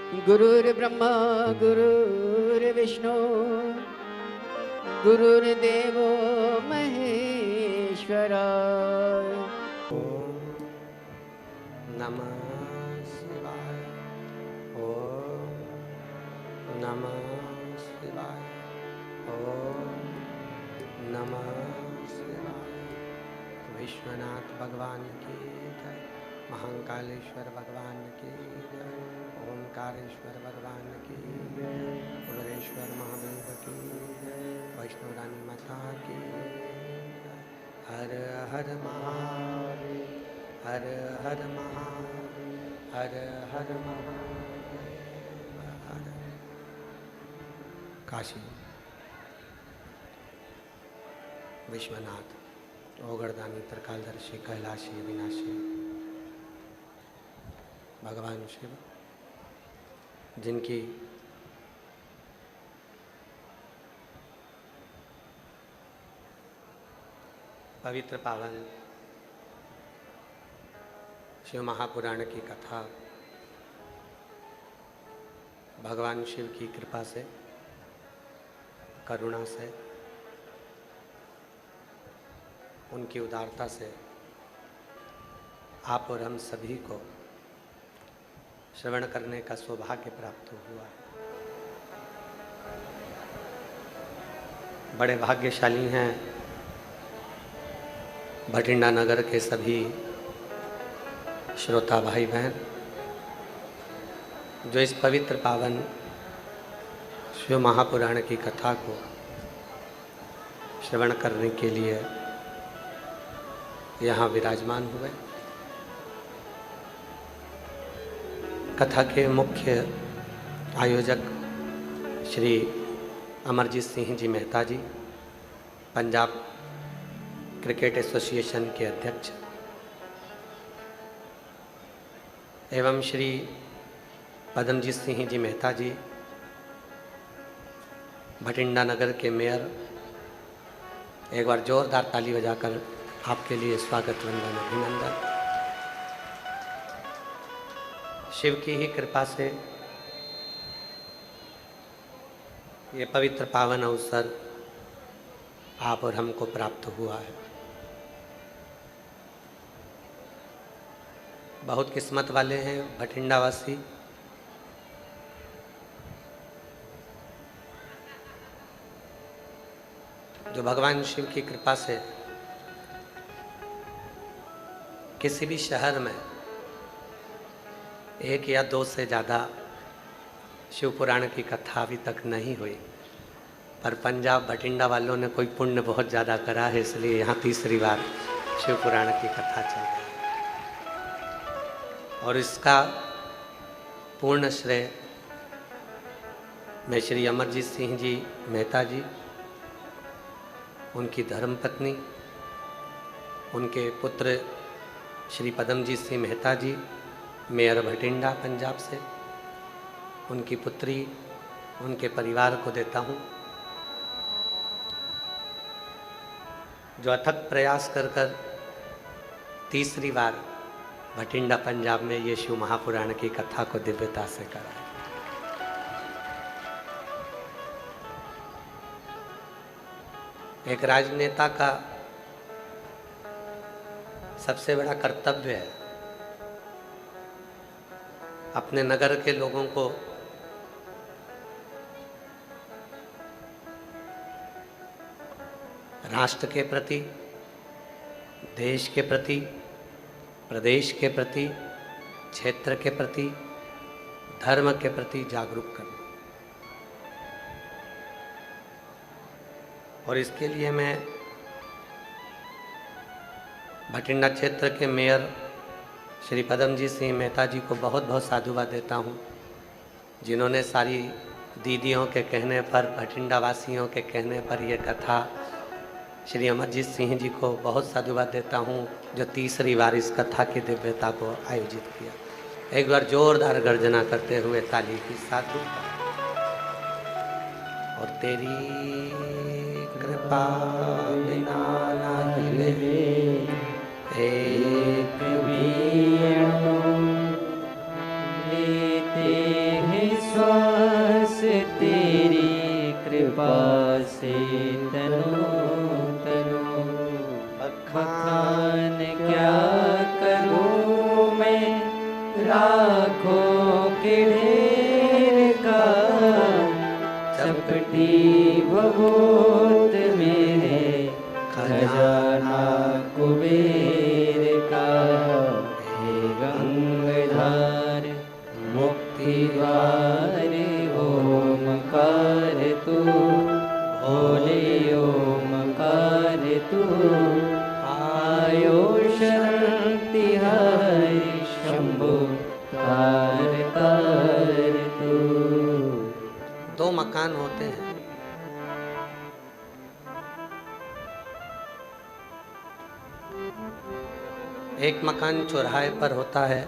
गुरुर्ब्रह्मा गुरुर्विष्णु गुरुर्देवो महेश्वरा। ओम नमः शिवाय। ओम नमः शिवाय। ओम नमः शिवाय। विश्वनाथ भगवान की जय। महाकालेश्वर भगवान की जय। ओंकारेश्वर भगवान की जय। उग्रेश्वर महादेव की जय। वैष्णो रानी माता की जय। हर हर महादेव। हर हर महादेव। हर हर महादेव। हर काशी विश्वनाथ ओगरदानी त्रिकालदर्शी कैलाशी विनाशी भगवान शिव, जिनकी पवित्र पावन शिव महापुराण की कथा भगवान शिव की कृपा से, करुणा से, उनकी उदारता से आप और हम सभी को श्रवण करने का सौभाग्य प्राप्त हुआ है। बड़े भाग्यशाली हैं भटिंडा नगर के सभी श्रोता भाई बहन, जो इस पवित्र पावन शिव महापुराण की कथा को श्रवण करने के लिए यहाँ विराजमान हुए। कथा के मुख्य आयोजक श्री अमरजीत सिंह जी मेहता जी, पंजाब क्रिकेट एसोसिएशन के अध्यक्ष, एवं श्री पदमजीत सिंह जी मेहता जी, भटिंडा नगर के मेयर। एक बार जोरदार ताली बजाकर आपके लिए स्वागत वंदन अभिनंदन। शिव की ही कृपा से ये पवित्र पावन अवसर आप और हमको प्राप्त हुआ है। बहुत किस्मत वाले हैं भटिंडा वासी, जो भगवान शिव की कृपा से किसी भी शहर में एक या दो से ज़्यादा शिव पुराण की कथा अभी तक नहीं हुई, पर पंजाब भटिंडा वालों ने कोई पुण्य बहुत ज़्यादा करा है, इसलिए यहाँ तीसरी बार शिव पुराण की कथा चल रही है। और इसका पूर्ण श्रेय मैं श्री अमरजीत सिंह जी मेहता जी, उनकी धर्मपत्नी, उनके पुत्र श्री पदमजीत सिंह मेहता जी, मेयर भटिंडा पंजाब से, उनकी पुत्री, उनके परिवार को देता हूँ, जो अथक प्रयास कर कर तीसरी बार भटिंडा पंजाब में ये शिव महापुराण की कथा को दिव्यता से कराए। एक राजनेता का सबसे बड़ा कर्तव्य है अपने नगर के लोगों को राष्ट्र के प्रति, देश के प्रति, प्रदेश के प्रति, क्षेत्र के प्रति, धर्म के प्रति जागरूक करना। और इसके लिए मैं भटिंडा क्षेत्र के मेयर श्री पदमजीत सिंह मेहता जी को बहुत बहुत साधुवाद देता हूँ, जिन्होंने सारी दीदियों के कहने पर, भटिंडा वासियों के कहने पर यह कथा, श्री अमरजीत सिंह जी को बहुत साधुवाद देता हूँ, जो तीसरी बार इस कथा की दिव्यता को आयोजित किया। एक बार जोरदार गर्जना करते हुए ताली की साधु। और तेरी कृपा बिना न हिले एक भी लेते हैं से तनो तनो। बखान क्या करूं मैं लाखों के ढेर का, चपटी बहुत मेरे खजाना कुबेर का। हे गंगाधार मुक्ति द्वार ओमकार तू, भोले ओमकार तू। आयो शक्ति हरि शंभु तार तार तू। दो मकान होते हैं, एक मकान चौराहे पर होता है,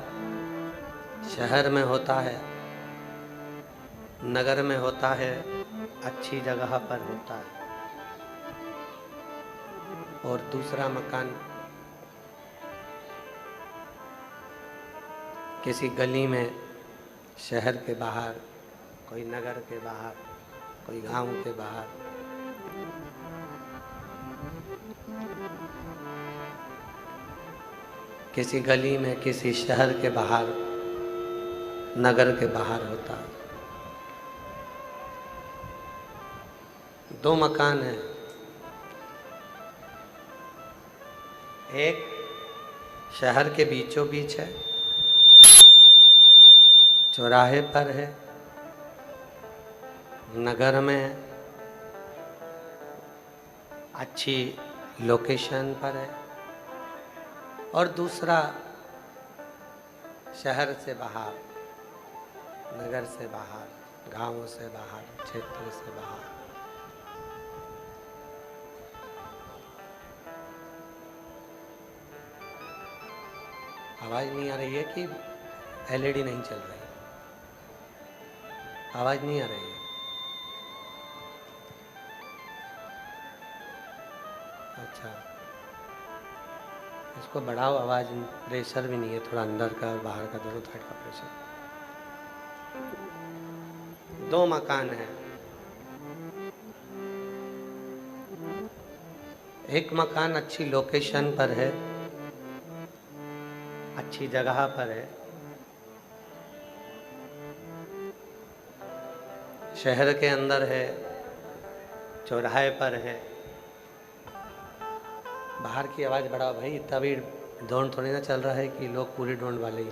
शहर में होता है, नगर में होता है, अच्छी जगह पर होता है। और दूसरा मकान किसी गली में, शहर के बाहर, कोई नगर के बाहर, कोई गांव के बाहर। किसी गली में, किसी शहर के बाहर, नगर के बाहर होता है। दो मकान हैं, एक शहर के बीचों बीच है, चौराहे पर है, नगर में अच्छी लोकेशन पर है। और दूसरा शहर से बाहर, नगर से बाहर, गांव से बाहर, क्षेत्र से बाहर। आवाज नहीं आ रही है कि एलईडी नहीं चल रही? आवाज नहीं आ रही है? अच्छा, इसको बढ़ाओ आवाज। प्रेशर भी नहीं है, थोड़ा अंदर का और बाहर का दोनों साइड का प्रेशर। दो मकान है, एक मकान अच्छी लोकेशन पर है, अच्छी जगह पर है, शहर के अंदर है, चौराहे पर है। बाहर की आवाज बढ़ाओ भाई, इतना भी ढोंड थोड़ी ना चल रहा है कि लोग पूरी ढोंड वाले ही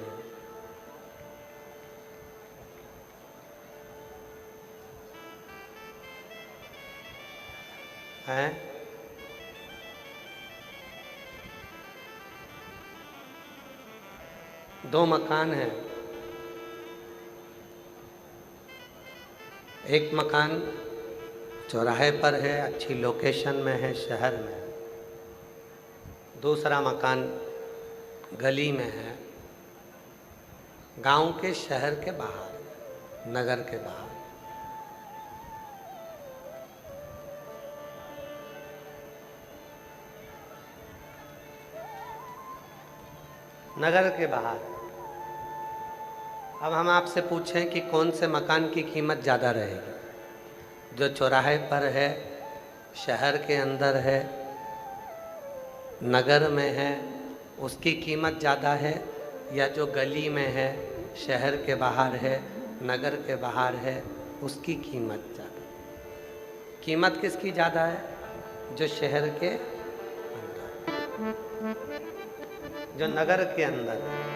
हैं। दो मकान हैं, एक मकान चौराहे पर है, अच्छी लोकेशन में है, शहर में है। दूसरा मकान गली में है, गांव के, शहर के बाहर, नगर के बाहर। नगर के बाहर। अब हम आपसे पूछें कि कौन से मकान की कीमत ज़्यादा रहेगी? जो चौराहे पर है, शहर के अंदर है, नगर में है, उसकी कीमत ज़्यादा है, या जो गली में है, शहर के बाहर है, नगर के बाहर है, उसकी कीमत ज़्यादा? कीमत किसकी ज़्यादा है? जो शहर के अंदर, जो नगर के अंदर है।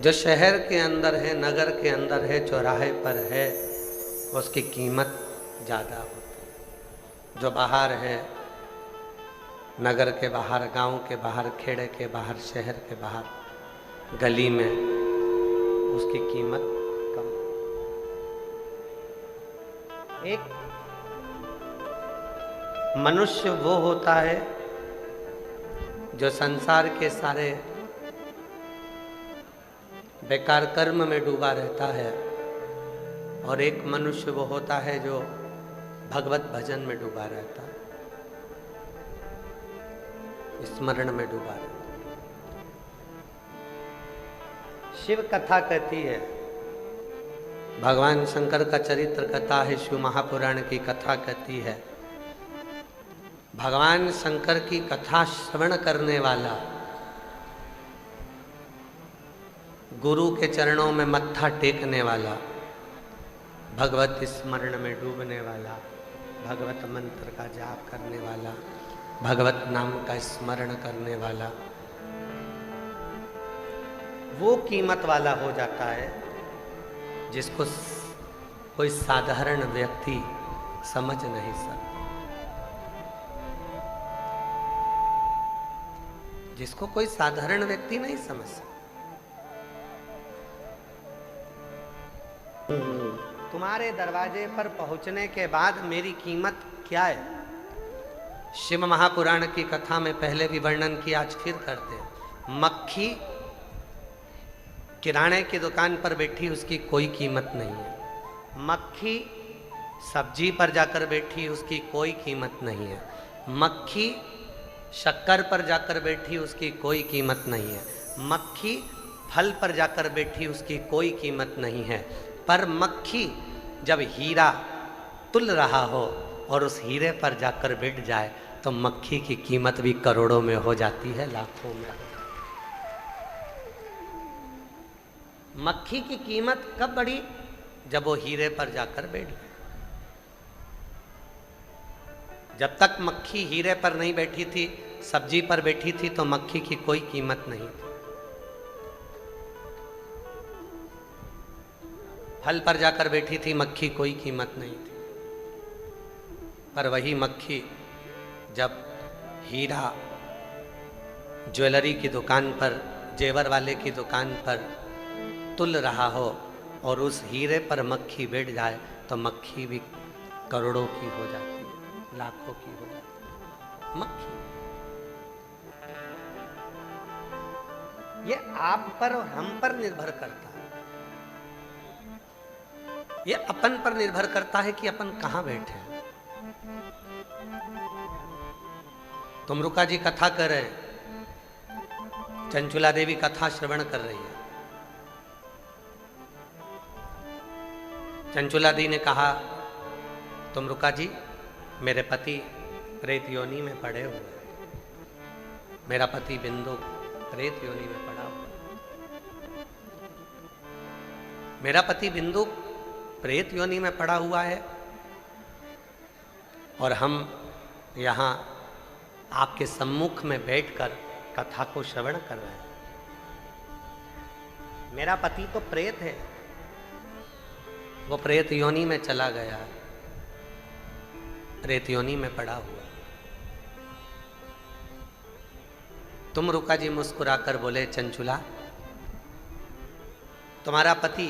जो शहर के अंदर है, नगर के अंदर है, चौराहे पर है, उसकी कीमत ज़्यादा होती है। जो बाहर है, नगर के बाहर, गांव के बाहर, खेड़े के बाहर, शहर के बाहर, गली में, उसकी कीमत कम। एक मनुष्य वो होता है जो संसार के सारे बेकार कर्म में डूबा रहता है, और एक मनुष्य वो होता है जो भगवत भजन में डूबा रहता है, स्मरण में डूबा रहता है। शिव कथा कहती है भगवान शंकर का चरित्र कथा है, शिव महापुराण की कथा कहती है, भगवान शंकर की कथा श्रवण करने वाला, गुरु के चरणों में मत्था टेकने वाला, भगवत स्मरण में डूबने वाला, भगवत मंत्र का जाप करने वाला, भगवत नाम का स्मरण करने वाला, वो कीमत वाला हो जाता है जिसको कोई साधारण व्यक्ति समझ नहीं सकता, जिसको कोई साधारण व्यक्ति नहीं समझ सकता। तुम्हारे दरवाजे पर पहुंचने के बाद मेरी कीमत क्या है? शिव महापुराण की कथा में पहले भी वर्णन किया, आज फिर करते हैं। मक्खी किराने की दुकान पर बैठी, उसकी कोई कीमत नहीं है। मक्खी सब्जी पर जाकर बैठी, उसकी कोई कीमत नहीं है। मक्खी शक्कर पर जाकर बैठी, उसकी कोई कीमत नहीं है। मक्खी फल पर जाकर बैठी, उसकी कोई कीमत नहीं है। पर मक्खी जब हीरा तुल रहा हो और उस हीरे पर जाकर बैठ जाए तो मक्खी की कीमत भी करोड़ों में हो जाती है, लाखों में। मक्खी की कीमत कब बढ़ी? जब वो हीरे पर जाकर बैठ गई। जब तक मक्खी हीरे पर नहीं बैठी थी, सब्जी पर बैठी थी, तो मक्खी की कोई कीमत नहीं थी। फल पर जाकर बैठी थी मक्खी, कोई कीमत नहीं थी। पर वही मक्खी जब हीरा ज्वेलरी की दुकान पर, जेवर वाले की दुकान पर तुल रहा हो और उस हीरे पर मक्खी बैठ जाए तो मक्खी भी करोड़ों की हो जाती है, लाखों की हो जाती है। मक्खी ये आप पर और हम पर निर्भर करता है। ये अपन पर निर्भर करता है कि अपन कहां बैठे हैं। तुमरुका जी कथा कर रहे हैं, चंचुला देवी कथा श्रवण कर रही है। चंचुला दी ने कहा, तुमरुका जी, मेरे पति प्रेत योनि में पड़े हुए हैं। मेरा पति बिंदु प्रेत योनि में पड़ा हुआ। मेरा पति बिंदु प्रेत योनि में पड़ा हुआ है और हम यहाँ आपके सम्मुख में बैठकर कथा को श्रवण कर रहे हैं। मेरा पति तो प्रेत है, वो प्रेत योनि में चला गया, प्रेत योनि में पड़ा हुआ। तुमरुका जी मुस्कुराकर बोले, चंचुला, तुम्हारा पति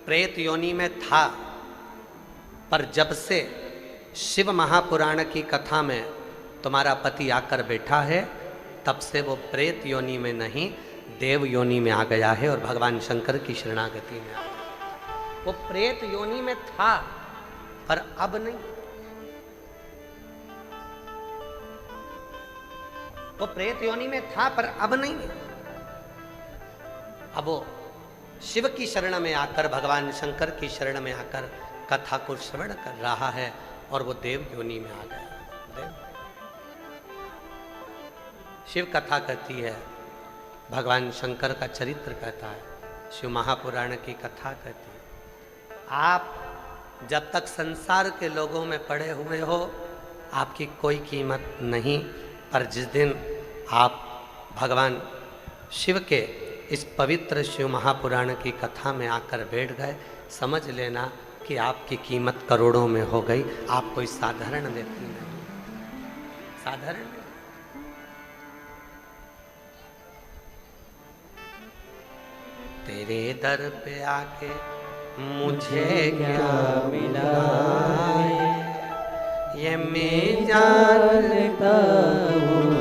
प्रेत योनि में था, पर जब से शिव महापुराण की कथा में तुम्हारा पति आकर बैठा है, तब से वो प्रेत योनि में नहीं, देव योनि में आ गया है और भगवान शंकर की शरणागति में आ गया। वो प्रेत योनि में था पर अब नहीं। वो प्रेत योनि में था पर अब नहीं। अब वो शिव की शरण में आकर, भगवान शंकर की शरण में आकर कथा को श्रवण कर रहा है और वो देव योनि में आ गया। देव शिव कथा कहती है, भगवान शंकर का चरित्र कहता है, शिव महापुराण की कथा कहती है। आप जब तक संसार के लोगों में पड़े हुए हो, आपकी कोई कीमत नहीं, पर जिस दिन आप भगवान शिव के इस पवित्र शिव महापुराण की कथा में आकर बैठ गए, समझ लेना कि आपकी कीमत करोड़ों में हो गई। आप कोई साधारण व्यक्ति नहीं, साधारण नहीं। तेरे दर पे आके मुझे क्या मिला, ये मैं जानता हूँ,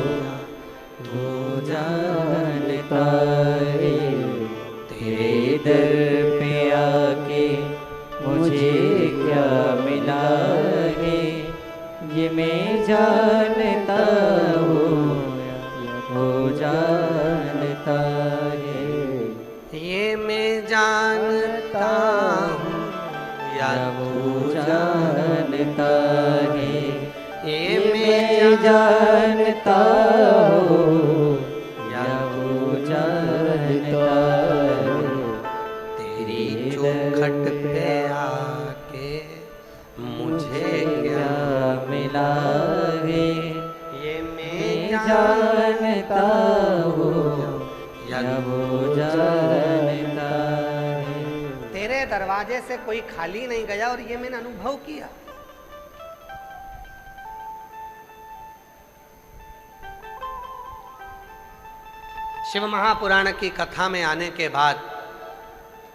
तू जानता है। तेरे दर पे आके मुझे क्या मिला है, ये मैं जानता हूँ, वो जानता है। ये मैं जानता हूँ, जानता हो या वो जानता है, तेरी चौखट पे आके मुझे क्या मिला है, ये मैं जानता हो या या वो जानता है। तेरे दरवाजे से कोई खाली नहीं गया और ये मैंने अनुभव किया। शिव महापुराण की कथा में आने के बाद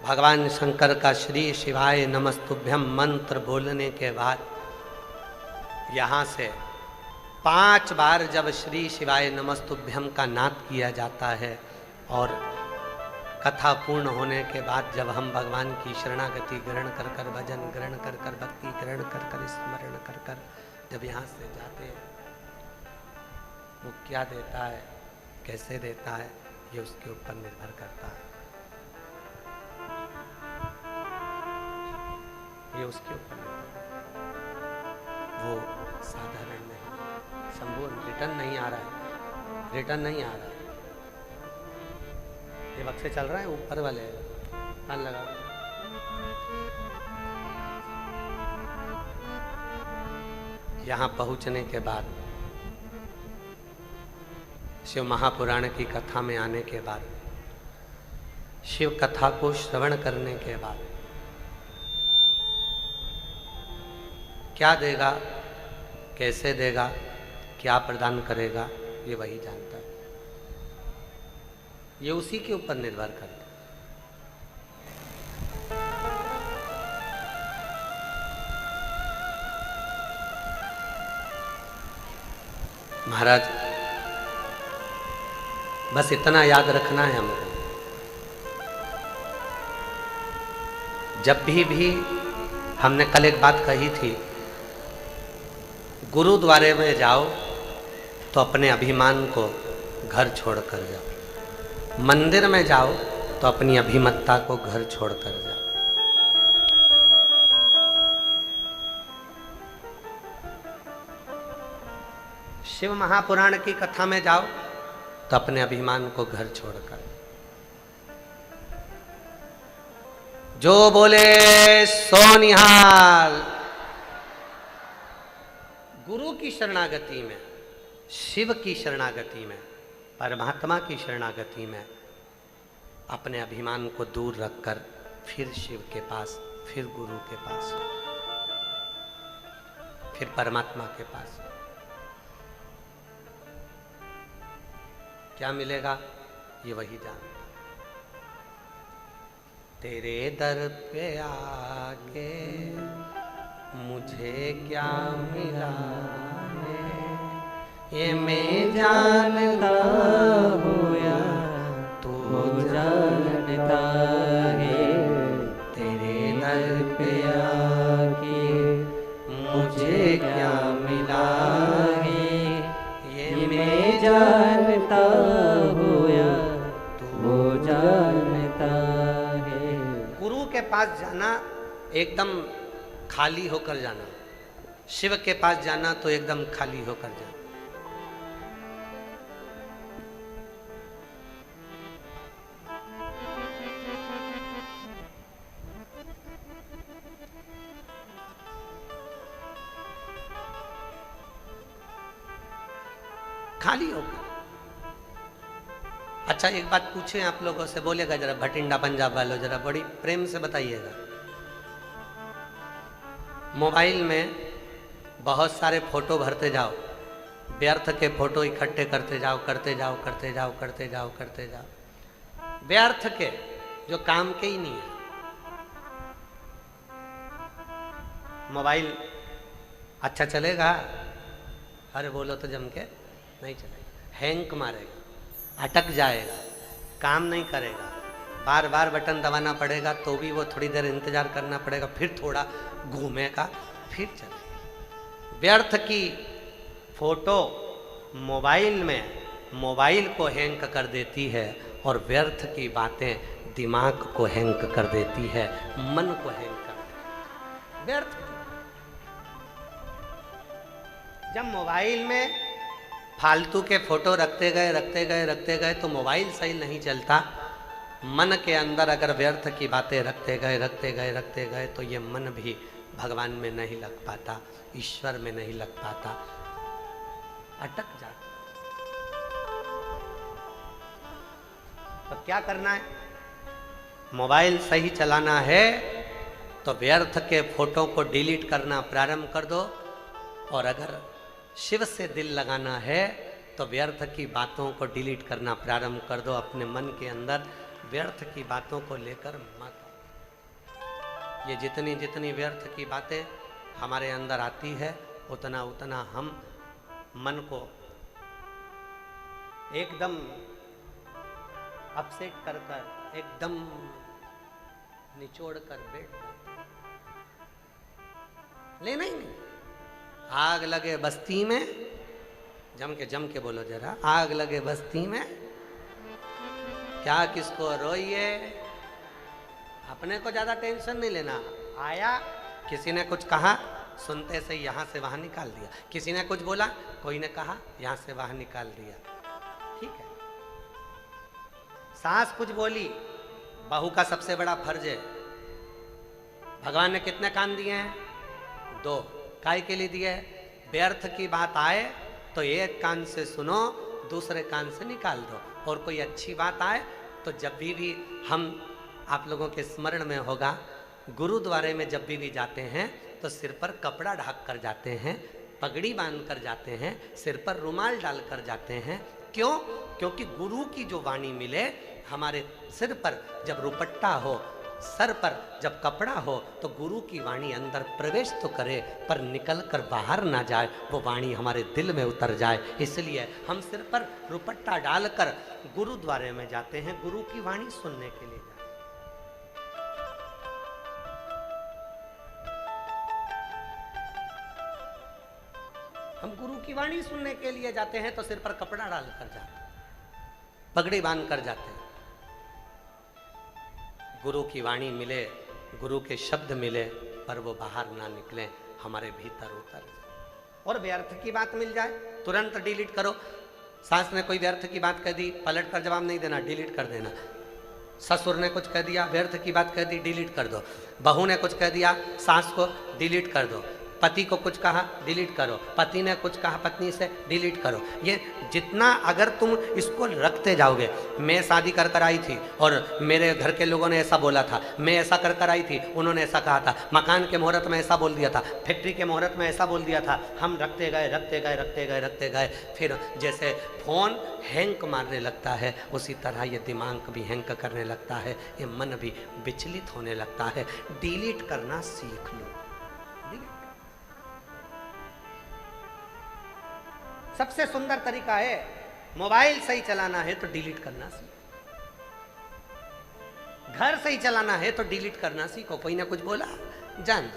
भगवान शंकर का श्री शिवाय नमस्तुभ्यम मंत्र बोलने के बाद यहाँ से 5 बार जब श्री शिवाय नमस्तुभ्यम का नाद किया जाता है और कथा पूर्ण होने के बाद जब हम भगवान की शरणागति ग्रहण कर कर, भजन ग्रहण कर कर, भक्ति ग्रहण कर कर, स्मरण कर कर जब यहाँ से जाते हैं, वो क्या देता है, कैसे देता है, ये उसके ऊपर निर्भर करता है। ये उसके ऊपर निर्भर करता है। वो साधारण नहीं, संपूर्ण रिटर्न नहीं आ रहा है, रिटर्न नहीं आ रहा है। ये वक्त से चल रहा है, ऊपर वाले कान लगा। यहाँ पहुँचने के बाद, शिव महापुराण की कथा में आने के बाद, शिव कथा को श्रवण करने के बाद क्या देगा, कैसे देगा, क्या प्रदान करेगा, ये वही जानता है। ये उसी के ऊपर निर्भर करता है। महाराज बस इतना याद रखना है हमको, जब भी हमने कल एक बात कही थी, गुरुद्वारे में जाओ तो अपने अभिमान को घर छोड़कर जाओ, मंदिर में जाओ तो अपनी अभिमत्ता को घर छोड़कर जाओ। शिव महापुराण की कथा में जाओ तो अपने अभिमान को घर छोड़कर। जो बोले सो निहाल। गुरु की शरणागति में, शिव की शरणागति में, परमात्मा की शरणागति में अपने अभिमान को दूर रखकर फिर शिव के पास, फिर गुरु के पास, फिर परमात्मा के पास क्या मिलेगा, ये वही जानता। तेरे दर पे आके मुझे क्या मिला है, ये मैं जानता हूँ या तू जानता है। तेरे दर पे आके मुझे क्या मिला है, ये मैं जानता हूँ या तू जानता है। गुरु के पास जाना एकदम खाली होकर जाना, शिव के पास जाना तो एकदम खाली होकर जाना। खाली होकर। अच्छा एक बात पूछें आप लोगों से, बोलेगा जरा भटिंडा पंजाब वालों, जरा बड़ी प्रेम से बताइएगा। मोबाइल में बहुत सारे फोटो भरते जाओ, व्यर्थ के फोटो इकट्ठे करते जाओ, करते जाओ, करते जाओ, करते जाओ, करते जाओ, व्यर्थ के जो काम के ही नहीं है। मोबाइल अच्छा चलेगा, अरे बोलो तो जम के नहीं चलेगा, हैंग मारेगा, अटक जाएगा, काम नहीं करेगा, बार बार बटन दबाना पड़ेगा, तो भी वो थोड़ी देर इंतजार करना पड़ेगा, फिर थोड़ा घूमेगा, फिर चलेगा। व्यर्थ की फोटो मोबाइल में मोबाइल को हैंग कर देती है और व्यर्थ की बातें दिमाग को हैंग कर देती है, मन को हैंग कर देती है। व्यर्थ जब मोबाइल में फालतू के फोटो रखते गए तो मोबाइल सही नहीं चलता। मन के अंदर अगर व्यर्थ की बातें रखते गए तो ये मन भी भगवान में नहीं लग पाता, ईश्वर में नहीं लग पाता, अटक जाता। तो क्या करना है? मोबाइल सही चलाना है तो व्यर्थ के फोटो को डिलीट करना प्रारंभ कर दो, और अगर शिव से दिल लगाना है तो व्यर्थ की बातों को डिलीट करना प्रारंभ कर दो। अपने मन के अंदर व्यर्थ की बातों को लेकर मत। ये जितनी जितनी व्यर्थ की बातें हमारे अंदर आती है उतना उतना हम मन को एकदम अपसेट कर एकदम निचोड़ कर बैठ लेना ही नहीं। आग लगे बस्ती में, जम के बोलो जरा, आग लगे बस्ती में क्या किसको रोइए। अपने को ज्यादा टेंशन नहीं लेना। आया, किसी ने कुछ कहा, सुनते से यहां से वहां निकाल दिया। किसी ने कुछ बोला, कोई ने कहा, यहां से वहां निकाल दिया। ठीक है। सास कुछ बोली, बहू का सबसे बड़ा फर्ज है। भगवान ने कितने कान दिए हैं? 2। काय के लिए दिए? व्यर्थ की बात आए तो एक कान से सुनो, दूसरे कान से निकाल दो। और कोई अच्छी बात आए तो जब भी हम आप लोगों के स्मरण में होगा, गुरुद्वारे में जब भी जाते हैं तो सिर पर कपड़ा ढक कर जाते हैं, पगड़ी बांध कर जाते हैं, सिर पर रुमाल डाल कर जाते हैं। क्यों? क्योंकि गुरु की जो वाणी मिले, हमारे सिर पर जब रुपट्टा हो, सर पर जब कपड़ा हो, तो गुरु की वाणी अंदर प्रवेश तो करे पर निकल कर बाहर ना जाए, वो वाणी हमारे दिल में उतर जाए। इसलिए हम सिर पर रुपट्टा डालकर गुरुद्वारे में जाते हैं, गुरु की वाणी सुनने के लिए जाते हैं। हम गुरु की वाणी सुनने के लिए जाते हैं तो सिर पर कपड़ा डालकर जाते हैं, पगड़ी बांध कर जाते हैं। गुरु की वाणी मिले, गुरु के शब्द मिले, पर वो बाहर ना निकले, हमारे भीतर उतर जाए। और व्यर्थ की बात मिल जाए, तुरंत डिलीट करो। सास ने कोई व्यर्थ की बात कह दी, पलट कर जवाब नहीं देना, डिलीट कर देना। ससुर ने कुछ कह दिया, व्यर्थ की बात कह दी, डिलीट कर दो। बहू ने कुछ कह दिया, सास को डिलीट कर दो। पति को कुछ कहा, डिलीट करो। पति ने कुछ कहा पत्नी से, डिलीट करो। ये जितना अगर तुम इसको रखते जाओगे, मैं शादी कर कर आई थी और मेरे घर के लोगों ने ऐसा बोला था, मैं ऐसा कर कर आई थी, उन्होंने ऐसा कहा था, मकान के मुहूर्त में ऐसा बोल दिया था, फैक्ट्री के मुहूर्त में ऐसा बोल दिया था, हम रखते गए, फिर जैसे फोन हैंग मारने लगता है, उसी तरह ये दिमाग भी हैंग करने लगता है, ये मन भी विचलित होने लगता है। डिलीट करना सीख लो। सबसे सुंदर तरीका है, मोबाइल सही चलाना है तो डिलीट करना सीखो, घर सही चलाना है तो डिलीट करना सीखो। कोई ना कुछ बोला, जान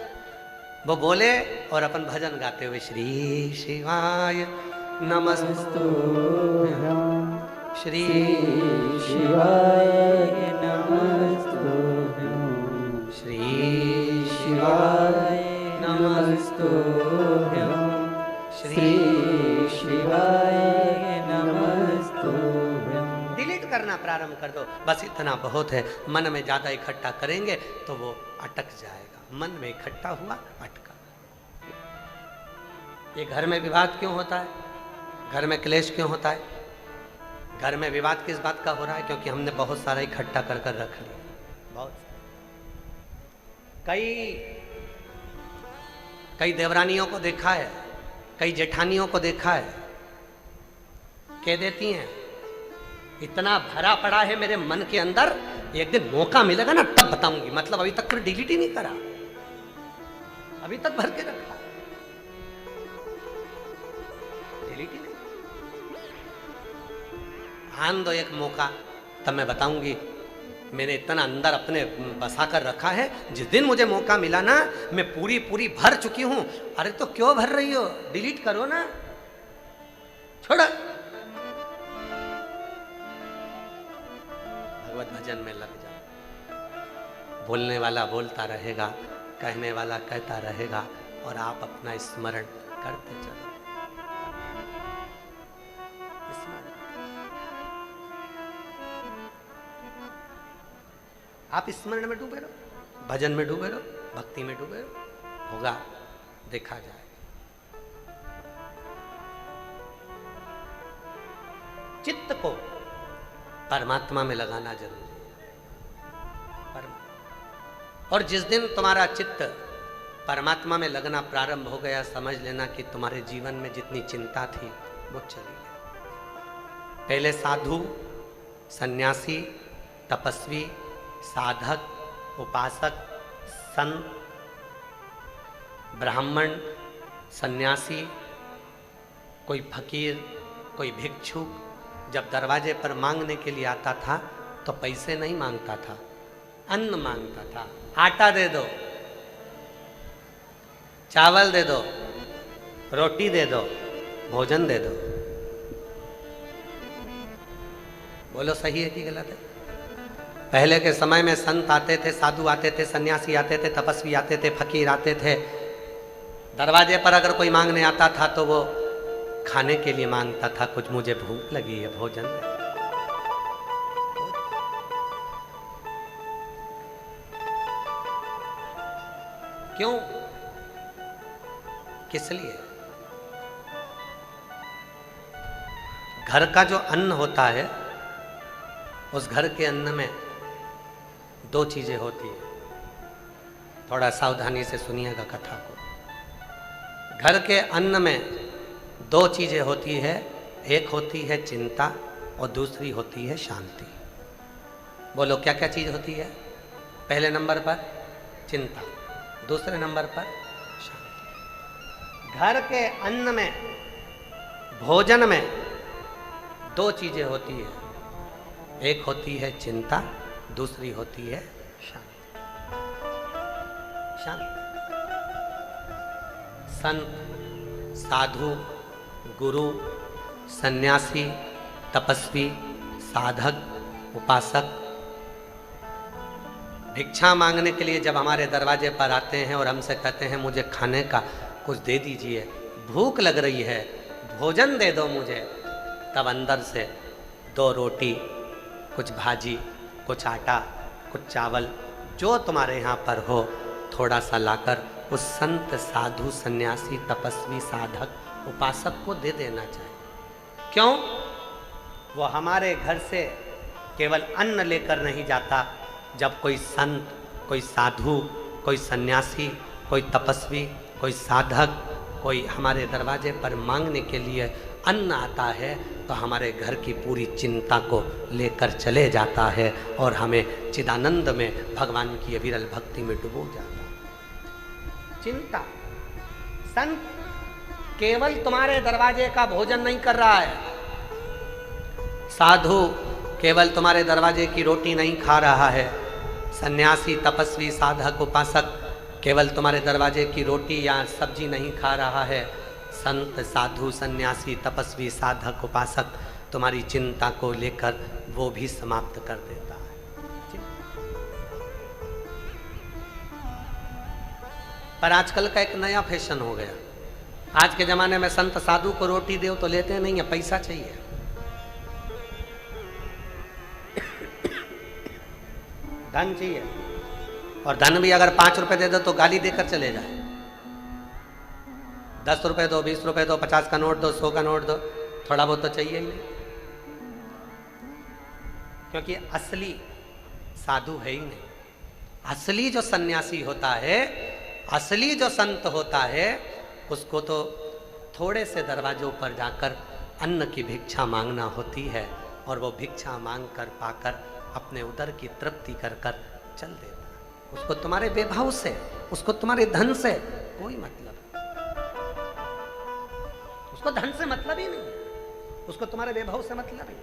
वो बोले और अपन भजन गाते हुए श्री शिवाय नमस्तुभ्यं, श्री शिवाय नमस्तुभ्यं, श्री शिवाय नमस्तुभ्यं, श्री शिवाय नमस्तुभ्यं। डिलीट करना प्रारंभ कर दो। बस इतना बहुत है। मन में ज्यादा इकट्ठा करेंगे तो वो अटक जाएगा। मन में इकट्ठा हुआ, अटका। ये घर में विवाद क्यों होता है? घर में क्लेश क्यों होता है? घर में विवाद किस बात का हो रहा है? क्योंकि हमने बहुत सारा इकट्ठा कर कर रख लिया। बहुत कई देवरानियों को देखा है, कई जेठानियों को देखा है, कह देती हैं इतना भरा पड़ा है मेरे मन के अंदर, एक दिन मौका मिलेगा ना तब बताऊंगी। मतलब अभी तक फिर डिलीट ही नहीं करा, अभी तक भर के रखा, डिलीट ही नहीं। आन दो एक मौका, तब मैं बताऊंगी। मैंने इतना अंदर अपने बसा कर रखा है, जिस दिन मुझे मौका मिला ना, मैं पूरी पूरी भर चुकी हूं। अरे तो क्यों भर रही हो? डिलीट करो ना, छोड़ो। भगवत भजन में लग जाओ। बोलने वाला बोलता रहेगा, कहने वाला कहता रहेगा, और आप अपना स्मरण करते चलो। आप स्मरण में डूबे रहो, भजन में डूबे रहो, भक्ति में डूबे रहो, होगा, देखा जाए। चित्त को परमात्मा में लगाना जरूरी है। और जिस दिन तुम्हारा चित्त परमात्मा में लगना प्रारंभ हो गया, समझ लेना कि तुम्हारे जीवन में जितनी चिंता थी वो चली गई। पहले साधु, सन्यासी, तपस्वी, साधक, उपासक, संत, ब्राह्मण, सन्यासी, कोई फकीर, कोई भिक्षुक जब दरवाजे पर मांगने के लिए आता था तो पैसे नहीं मांगता था, अन्न मांगता था। आटा दे दो, चावल दे दो, रोटी दे दो, भोजन दे दो। बोलो सही है कि गलत है? पहले के समय में संत आते थे, साधु आते थे, सन्यासी आते थे, तपस्वी आते थे, फकीर आते थे। दरवाजे पर अगर कोई मांगने आता था तो वो खाने के लिए मांगता था, कुछ मुझे भूख लगी है, भोजन दे। क्यों? किस लिए? घर का जो अन्न होता है, उस घर के अन्न में दो चीजें होती है। थोड़ा सावधानी से सुनिएगा कथा को। घर के अन्न में दो चीजें होती है, एक होती है चिंता और दूसरी होती है शांति। बोलो क्या क्या चीज होती है? पहले नंबर पर चिंता, दूसरे नंबर पर शांति। घर के अन्न में, भोजन में दो चीजें होती है, एक होती है चिंता, दूसरी होती है शांति। शांति। संत, साधु, गुरु, सन्यासी, तपस्वी, साधक, उपासक भिक्षा मांगने के लिए जब हमारे दरवाजे पर आते हैं और हमसे कहते हैं मुझे खाने का कुछ दे दीजिए, भूख लग रही है, भोजन दे दो मुझे, तब अंदर से दो रोटी, कुछ भाजी, कुछ आटा, कुछ चावल, जो तुम्हारे यहाँ पर हो, थोड़ा सा लाकर उस संत, साधु, सन्यासी, तपस्वी, साधक, उपासक को दे देना चाहिए। क्यों? वो हमारे घर से केवल अन्न लेकर नहीं जाता। जब कोई संत, कोई साधु, कोई सन्यासी, कोई तपस्वी, कोई साधक, कोई हमारे दरवाजे पर मांगने के लिए अन्न आता है तो हमारे घर की पूरी चिंता को लेकर चले जाता है और हमें चिदानंद में भगवान की अविरल भक्ति में डुबो जाता है। चिंता। संत केवल तुम्हारे दरवाजे का भोजन नहीं कर रहा है, साधु केवल तुम्हारे दरवाजे की रोटी नहीं खा रहा है, सन्यासी, तपस्वी, साधक, उपासक केवल तुम्हारे दरवाजे की रोटी या सब्जी नहीं खा रहा है। संत, साधु, सन्यासी, तपस्वी, साधक, उपासक तुम्हारी चिंता को लेकर वो भी समाप्त कर देता है। पर आजकल का एक नया फैशन हो गया। आज के जमाने में संत साधु को रोटी दो तो लेते नहीं है, पैसा चाहिए। धन चाहिए, और धन भी अगर 5 रुपए दे दो तो गाली देकर चले जाए। 10 रुपए दो, 20 रुपए दो, 50 का नोट दो, 100 का नोट दो, थोड़ा बहुत तो चाहिए ही नहीं। क्योंकि असली साधु है ही नहीं। असली जो सन्यासी होता है, असली जो संत होता है, उसको तो थोड़े से दरवाजों पर जाकर अन्न की भिक्षा मांगना होती है और वो भिक्षा मांग कर पाकर अपने उदर की तृप्ति कर कर चल देता है। उसको तुम्हारे वैभव से, उसको तुम्हारे धन से कोई मतलब नहीं। उसको धन से मतलब ही नहीं, उसको तुम्हारे वैभव से मतलब ही।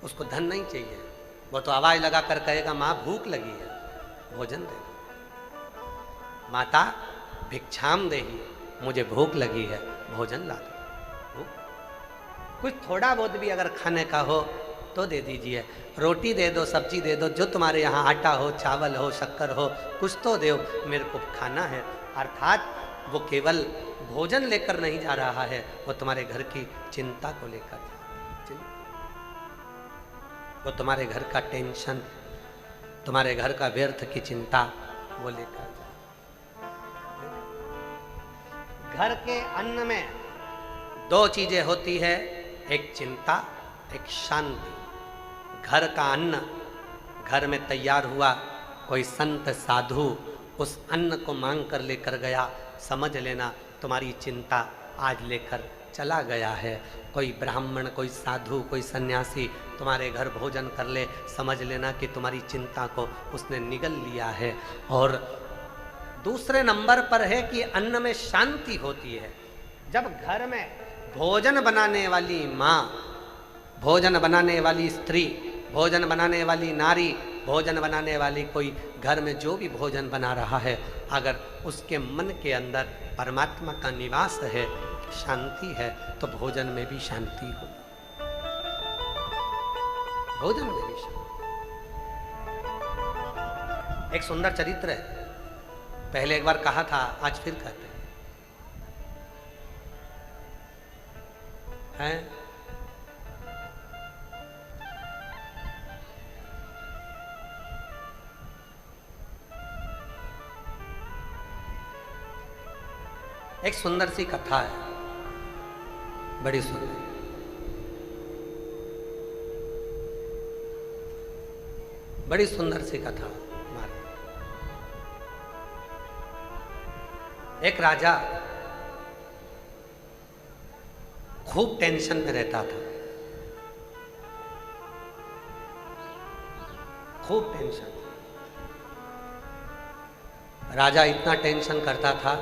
उसको धन नहीं चाहिए, वो तो आवाज लगाकर कहेगा माँ भूख लगी है, भोजन दे दो। माता भिक्षाम देही, मुझे भूख लगी है, भोजन ला दो। कुछ थोड़ा बहुत भी अगर खाने का हो तो दे दीजिए, रोटी दे दो, सब्जी दे दो, जो तुम्हारे यहाँ आटा हो, चावल हो, शक्कर हो, कुछ तो दो, मेरे को खाना है। अर्थात वो केवल भोजन लेकर नहीं जा रहा है, वो तुम्हारे घर की चिंता को लेकर जा रहा है। वो तुम्हारे घर का टेंशन, तुम्हारे घर का व्यर्थ की चिंता वो लेकर जाए। घर के अन्न में दो चीजें होती है, एक चिंता, एक शांति। घर का अन्न घर में तैयार हुआ, कोई संत साधु उस अन्न को मांग कर लेकर गया, समझ लेना तुम्हारी चिंता आज लेकर चला गया है। कोई ब्राह्मण, कोई साधु, कोई सन्यासी तुम्हारे घर भोजन कर ले, समझ लेना कि तुम्हारी चिंता को उसने निगल लिया है। और दूसरे नंबर पर है कि अन्न में शांति होती है। जब घर में भोजन बनाने वाली माँ, भोजन बनाने वाली स्त्री, भोजन बनाने वाली नारी, भोजन बनाने वाली कोई घर में जो भी भोजन बना रहा है, अगर उसके मन के अंदर परमात्मा का निवास है, शांति है, तो भोजन में भी शांति हो, भोजन में भी शांति। एक सुंदर चरित्र है, पहले एक बार कहा था, आज फिर कहते हैं। एक सुंदर सी कथा है, बड़ी सुंदर। बड़ी सुंदर सी कथा। एक राजा खूब टेंशन में रहता था, खूब टेंशन। राजा इतना टेंशन करता था,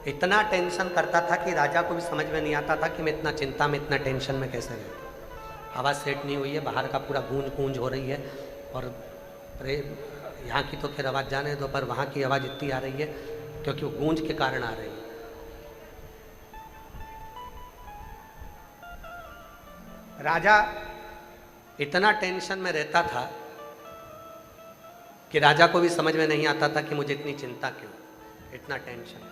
इतना टेंशन करता था कि राजा को भी समझ में नहीं आता था कि मैं इतना चिंता में, इतना टेंशन में कैसे रहता। आवाज़ सेट नहीं हुई है, बाहर का पूरा गूंज गूंज हो रही है, और यहाँ की तो खैर आवाज़ जाने दो, पर वहाँ की आवाज़ इतनी आ रही है क्योंकि वो गूंज के कारण आ रही है। राजा इतना टेंशन में रहता था कि राजा को भी समझ में नहीं आता था कि मुझे इतनी चिंता क्यों, इतना टेंशन।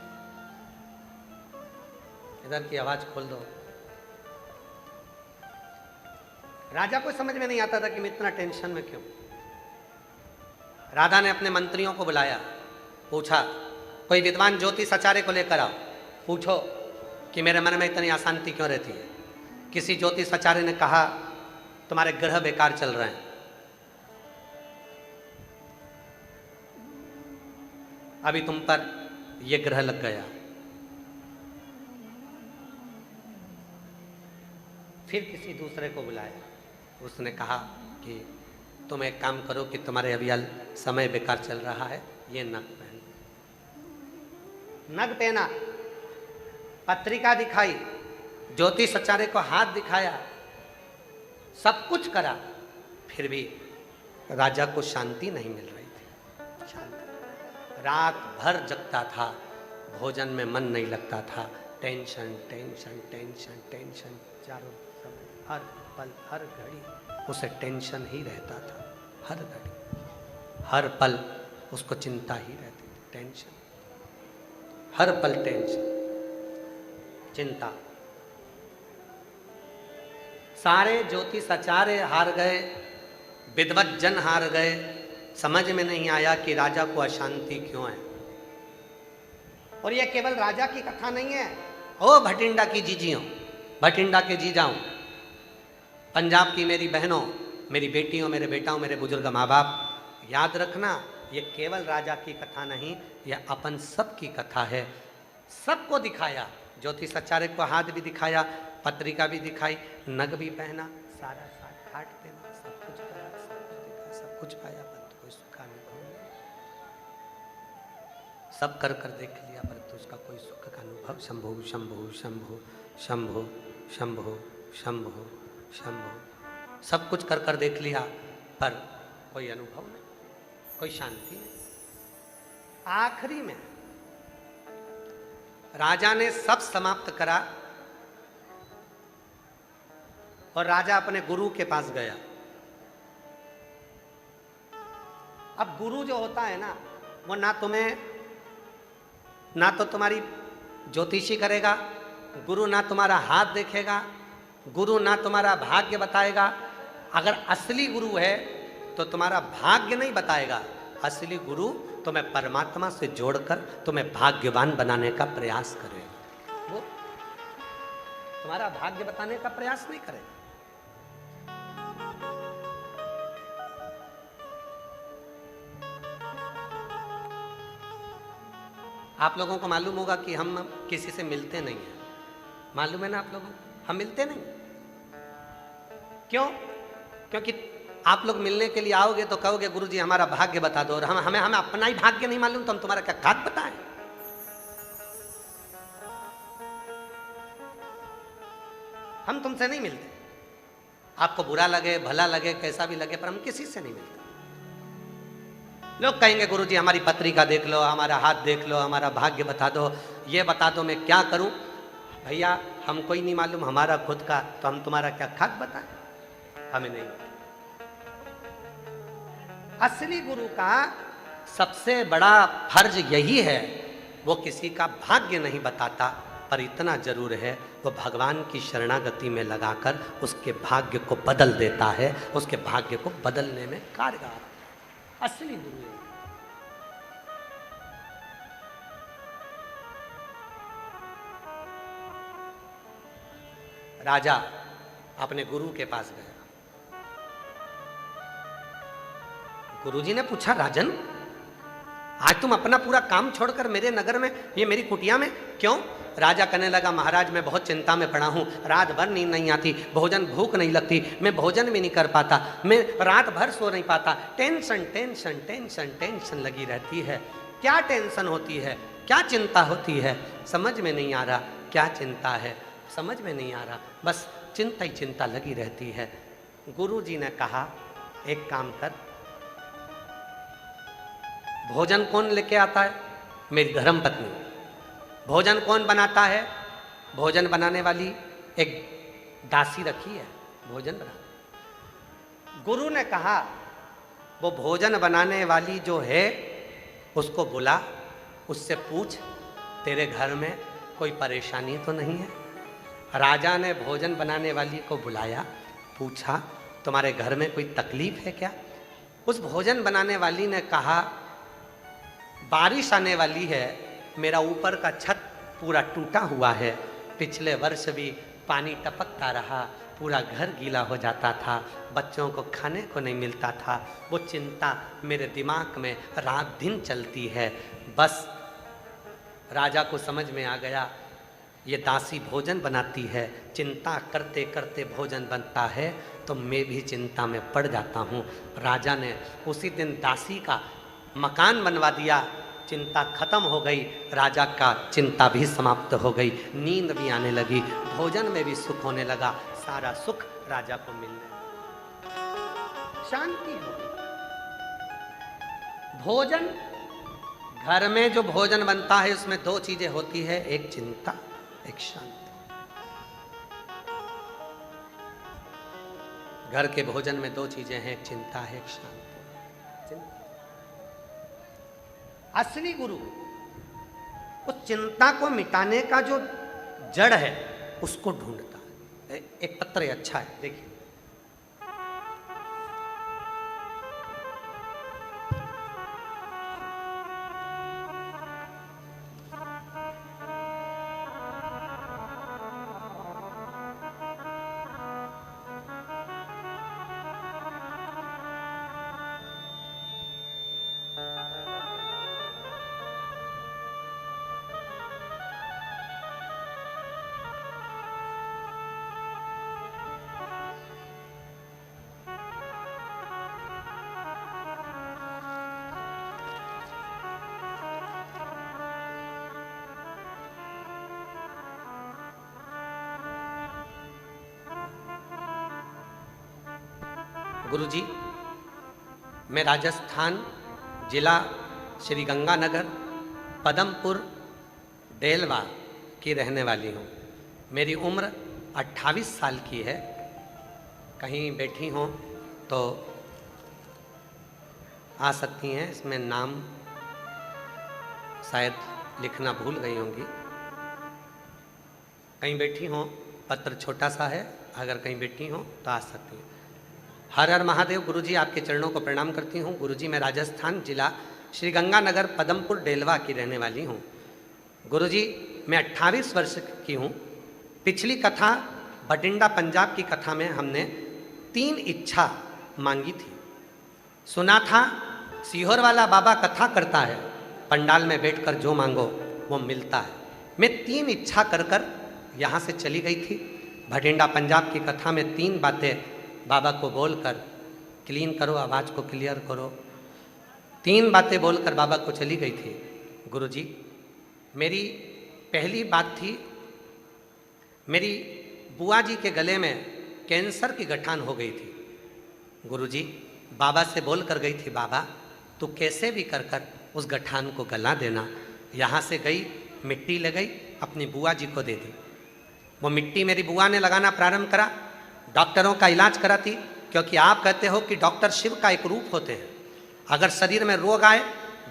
इधर की आवाज खोल दो। राजा को समझ में नहीं आता था कि मैं इतना टेंशन में क्यों। राधा ने अपने मंत्रियों को बुलाया, पूछा कोई विद्वान ज्योतिष आचार्य को लेकर आओ, पूछो कि मेरे मन में इतनी अशांति क्यों रहती है। किसी ज्योतिष आचार्य ने कहा तुम्हारे ग्रह बेकार चल रहे हैं, अभी तुम पर यह ग्रह लग गया। फिर किसी दूसरे को बुलाया, उसने कहा कि तुम एक काम करो कि तुम्हारे अभी समय बेकार चल रहा है, ये नग पहन। नग पहना, पत्रिका दिखाई, ज्योतिष आचार्य को हाथ दिखाया, सब कुछ करा, फिर भी राजा को शांति नहीं मिल रही थी। शांति। रात भर जगता था, भोजन में मन नहीं लगता था, टेंशन टेंशन टेंशन टेंशन, चारों समय, हर पल हर घड़ी उसे टेंशन ही रहता था। हर घड़ी हर पल उसको चिंता ही रहती थी, टेंशन, हर पल टेंशन, चिंता। सारे ज्योतिष आचार्य हार गए, विद्वत जन हार गए, समझ में नहीं आया कि राजा को अशांति क्यों है। और यह केवल राजा की कथा नहीं है, ओ भटिंडा की जीजियों, भटिंडा के जीजाओं, पंजाब की मेरी बहनों, मेरी बेटियों, मेरे बेटाओं, मेरे बुजुर्ग माँ बाप, याद रखना ये केवल राजा की कथा नहीं, यह अपन सब की कथा है। सबको दिखाया, ज्योतिष आचार्य को हाथ भी दिखाया, पत्रिका भी दिखाई, नग भी पहना, सारा साथ काट देना, सब कुछ करा, सब कुछ दिखा, सब कुछ पाया, परंतु कोई सुख का अनुभव नहीं। सब कर कर देख लिया, परंतु उसका कोई सुख का अनुभव। शंभो शंभो शंभो शंभो शंभो शंभो शंभो, सब कुछ कर कर देख लिया, पर कोई अनुभव नहीं, कोई शांति नहीं। आखिरी में राजा ने सब समाप्त करा और राजा अपने गुरु के पास गया। अब गुरु जो होता है ना, वो ना तो तुम्हारी ज्योतिषी करेगा, गुरु ना तुम्हारा हाथ देखेगा, गुरु ना तुम्हारा भाग्य बताएगा, अगर असली गुरु है तो तुम्हारा भाग्य नहीं बताएगा। असली गुरु तुम्हें परमात्मा से जोड़कर तुम्हें भाग्यवान बनाने का प्रयास करेगा। वो तुम्हारा भाग्य बताने का प्रयास नहीं करेगा। आप लोगों को मालूम होगा कि हम किसी से मिलते नहीं हैं, मालूम है ना आप लोगों को, हम मिलते नहीं। क्यों? क्योंकि आप लोग मिलने के लिए आओगे तो कहोगे गुरुजी हमारा भाग्य बता दो, और हमें अपना ही भाग्य नहीं मालूम तो हम तुम्हारा क्या खाक बताएं। हम तुमसे नहीं मिलते, आपको बुरा लगे भला लगे कैसा भी लगे, पर हम किसी से नहीं मिलते। लोग कहेंगे गुरुजी हमारी पत्रिका देख लो, हमारा हाथ देख लो, हमारा भाग्य बता दो, ये बता दो मैं क्या करूं। भैया हमको ही नहीं मालूम हमारा खुद का, तो हम तुम्हारा क्या खाक बताएं, हमें नहीं। असली गुरु का सबसे बड़ा फर्ज यही है, वो किसी का भाग्य नहीं बताता, पर इतना जरूर है वो भगवान की शरणागति में लगाकर उसके भाग्य को बदल देता है, उसके भाग्य को बदलने में कारगर असली गुरु है। राजा अपने गुरु के पास गया। गुरुजी ने पूछा राजन आज तुम अपना पूरा काम छोड़कर मेरे नगर में, ये मेरी कुटिया में क्यों? राजा कहने लगा महाराज मैं बहुत चिंता में पड़ा हूँ, रात भर नींद नहीं आती, भोजन भूख नहीं लगती, मैं भोजन भी नहीं कर पाता, मैं रात भर सो नहीं पाता, टेंशन टेंशन टेंशन टेंशन लगी रहती है। क्या टेंशन होती है, क्या चिंता होती है, समझ में नहीं आ रहा, क्या चिंता है समझ में नहीं आ रहा, बस चिंता ही चिंता लगी रहती है। गुरुजी ने कहा एक काम कर, भोजन कौन लेके आता है? मेरी धर्मपत्नी। भोजन कौन बनाता है? भोजन बनाने वाली एक दासी रखी है, भोजन बना। गुरु ने कहा वो भोजन बनाने वाली जो है उसको बुला, उससे पूछ तेरे घर में कोई परेशानी तो नहीं है। राजा ने भोजन बनाने वाली को बुलाया, पूछा तुम्हारे घर में कोई तकलीफ है क्या? उस भोजन बनाने वाली ने कहा बारिश आने वाली है, मेरा ऊपर का छत पूरा टूटा हुआ है, पिछले वर्ष भी पानी टपकता रहा, पूरा घर गीला हो जाता था, बच्चों को खाने को नहीं मिलता था, वो चिंता मेरे दिमाग में रात दिन चलती है। बस राजा को समझ में आ गया ये दासी भोजन बनाती है, चिंता करते करते भोजन बनता है तो मैं भी चिंता में पड़ जाता हूँ। राजा ने उसी दिन दासी का मकान बनवा दिया, चिंता खत्म हो गई, राजा का चिंता भी समाप्त हो गई, नींद भी आने लगी, भोजन में भी सुख होने लगा, सारा सुख राजा को मिलने लगा, शांति हो गई। भोजन, घर में जो भोजन बनता है उसमें दो चीजें होती है, एक चिंता एक शांति। घर के भोजन में दो चीजें हैं, एक चिंता है एक शांति। असली गुरु उस चिंता को मिटाने का जो जड़ है उसको ढूंढता है। एक पत्र अच्छा है, देखिए गुरुजी, मैं राजस्थान जिला श्री गंगानगर पदमपुर डेलवा की रहने वाली हूँ। मेरी उम्र 28 साल की है। कहीं बैठी हों तो आ सकती हैं, इसमें नाम शायद लिखना भूल गई होंगी। कहीं बैठी हों, पत्र छोटा सा है, अगर कहीं बैठी हो तो आ सकती हैं। हर हर महादेव। गुरुजी आपके चरणों को प्रणाम करती हूँ। गुरुजी मैं राजस्थान जिला श्री गंगानगर पदमपुर डेलवा की रहने वाली हूँ। गुरुजी मैं 28 वर्ष की हूँ। पिछली कथा भटिंडा पंजाब की कथा में हमने 3 इच्छा मांगी थी। सुना था सीहोर वाला बाबा कथा करता है, पंडाल में बैठकर जो मांगो वो मिलता है। मैं 3 इच्छा कर कर यहाँ से चली गई थी। भटिंडा पंजाब की कथा में 3 बातें बाबा को बोलकर, क्लीन करो आवाज़ को, क्लियर करो, 3 बातें बोलकर बाबा को चली गई थी। गुरुजी मेरी पहली बात थी, मेरी बुआ जी के गले में कैंसर की गठान हो गई थी। गुरुजी बाबा से बोल कर गई थी, बाबा तू कैसे भी कर कर उस गठान को गला देना। यहाँ से गई, मिट्टी ले गई, अपनी बुआ जी को दे दी। वो मिट्टी मेरी बुआ ने लगाना प्रारंभ करा, डॉक्टरों का इलाज कराती, क्योंकि आप कहते हो कि डॉक्टर शिव का एक रूप होते हैं। अगर शरीर में रोग आए,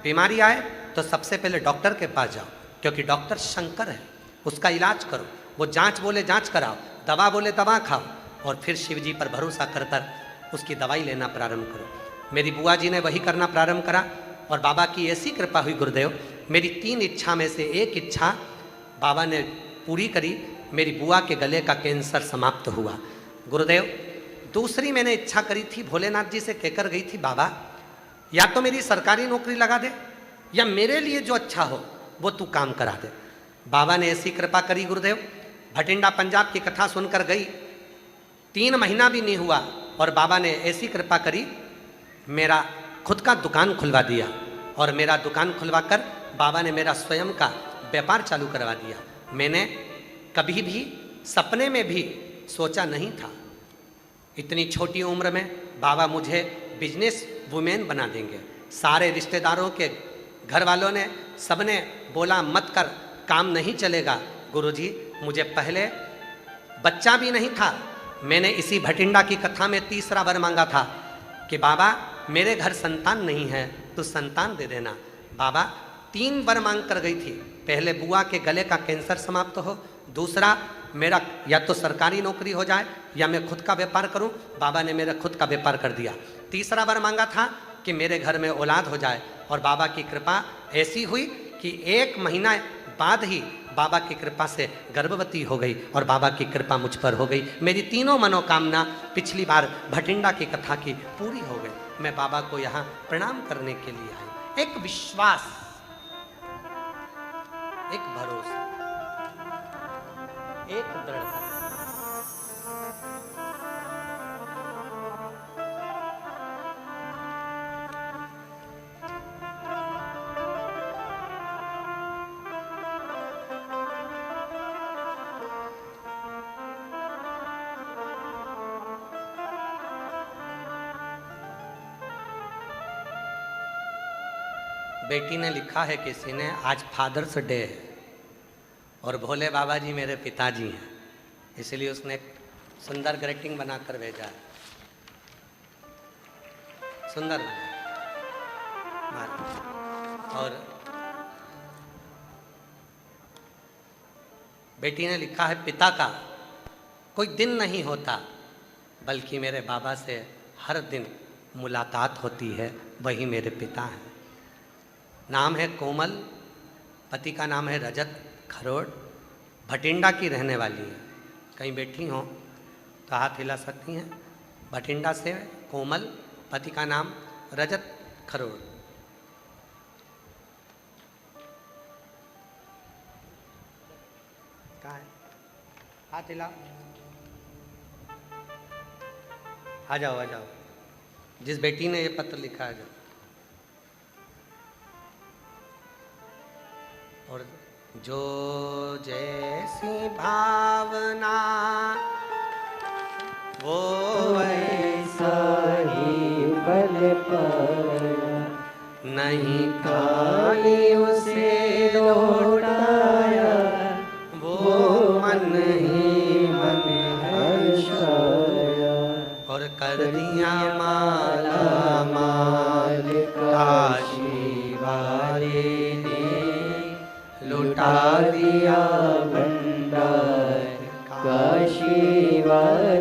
बीमारी आए, तो सबसे पहले डॉक्टर के पास जाओ, क्योंकि डॉक्टर शंकर है, उसका इलाज करो। वो जांच बोले जांच कराओ, दवा बोले दवा खाओ, और फिर शिव जी पर भरोसा कर कर उसकी दवाई लेना प्रारंभ करो। मेरी बुआ जी ने वही करना प्रारंभ करा, और बाबा की ऐसी कृपा हुई गुरुदेव, मेरी 3 इच्छा में से 1 इच्छा बाबा ने पूरी करी। मेरी बुआ के गले का कैंसर समाप्त हुआ। गुरुदेव दूसरी मैंने इच्छा करी थी, भोलेनाथ जी से कहकर गई थी, बाबा या तो मेरी सरकारी नौकरी लगा दे, या मेरे लिए जो अच्छा हो वो तू काम करा दे। बाबा ने ऐसी कृपा करी गुरुदेव, भटिंडा पंजाब की कथा सुनकर गई, 3 महीना भी नहीं हुआ, और बाबा ने ऐसी कृपा करी, मेरा खुद का दुकान खुलवा दिया। और मेरा दुकान खुलवा कर बाबा ने मेरा स्वयं का व्यापार चालू करवा दिया। मैंने कभी भी सपने में भी सोचा नहीं था इतनी छोटी उम्र में बाबा मुझे बिजनेस वुमेन बना देंगे। सारे रिश्तेदारों के घर वालों ने, सबने बोला मत कर, काम नहीं चलेगा। गुरुजी मुझे पहले बच्चा भी नहीं था। मैंने इसी भटिंडा की कथा में 3रा वर मांगा था कि बाबा मेरे घर संतान नहीं है, तो संतान दे देना। बाबा 3 वर मांग कर गई थी। पहले बुआ के गले का कैंसर समाप्त हो, दूसरा मेरा या तो सरकारी नौकरी हो जाए या मैं खुद का व्यापार करूं। बाबा ने मेरा खुद का व्यापार कर दिया। 3रा वर मांगा था कि मेरे घर में औलाद हो जाए, और बाबा की कृपा ऐसी हुई कि 1 महीना बाद ही बाबा की कृपा से गर्भवती हो गई, और बाबा की कृपा मुझ पर हो गई। मेरी तीनों मनोकामना पिछली बार भटिंडा की कथा की पूरी हो गई। मैं बाबा को यहाँ प्रणाम करने के लिए आई। एक विश्वास, एक भरोसा, एक दृढ़ता। बेटी ने लिखा है किसी ने, आज फादर्स डे है और भोले बाबा जी मेरे पिताजी हैं, इसलिए उसने एक सुंदर ग्रीटिंग बनाकर भेजा है। सुंदर बना। और बेटी ने लिखा है, पिता का कोई दिन नहीं होता, बल्कि मेरे बाबा से हर दिन मुलाकात होती है, वही मेरे पिता हैं। नाम है कोमल, पति का नाम है रजत खरोड़, भटिंडा की रहने वाली है। कहीं बैठी हो तो हाथ हिला सकती हैं। भटिंडा से कोमल, पति का नाम रजत खरोड़। कहाँ है? हाथ हिला। आ जाओ आ जाओ, जिस बेटी ने ये पत्र लिखा है। और जो जैसी भावना वो वैसा ही फल पाया, नहीं खाली उसे लौटाया, वो मन ही मन हर्षाया, और कर दिया माला माल काशी वाले ने, लुटा दिया भंडार काशी वाले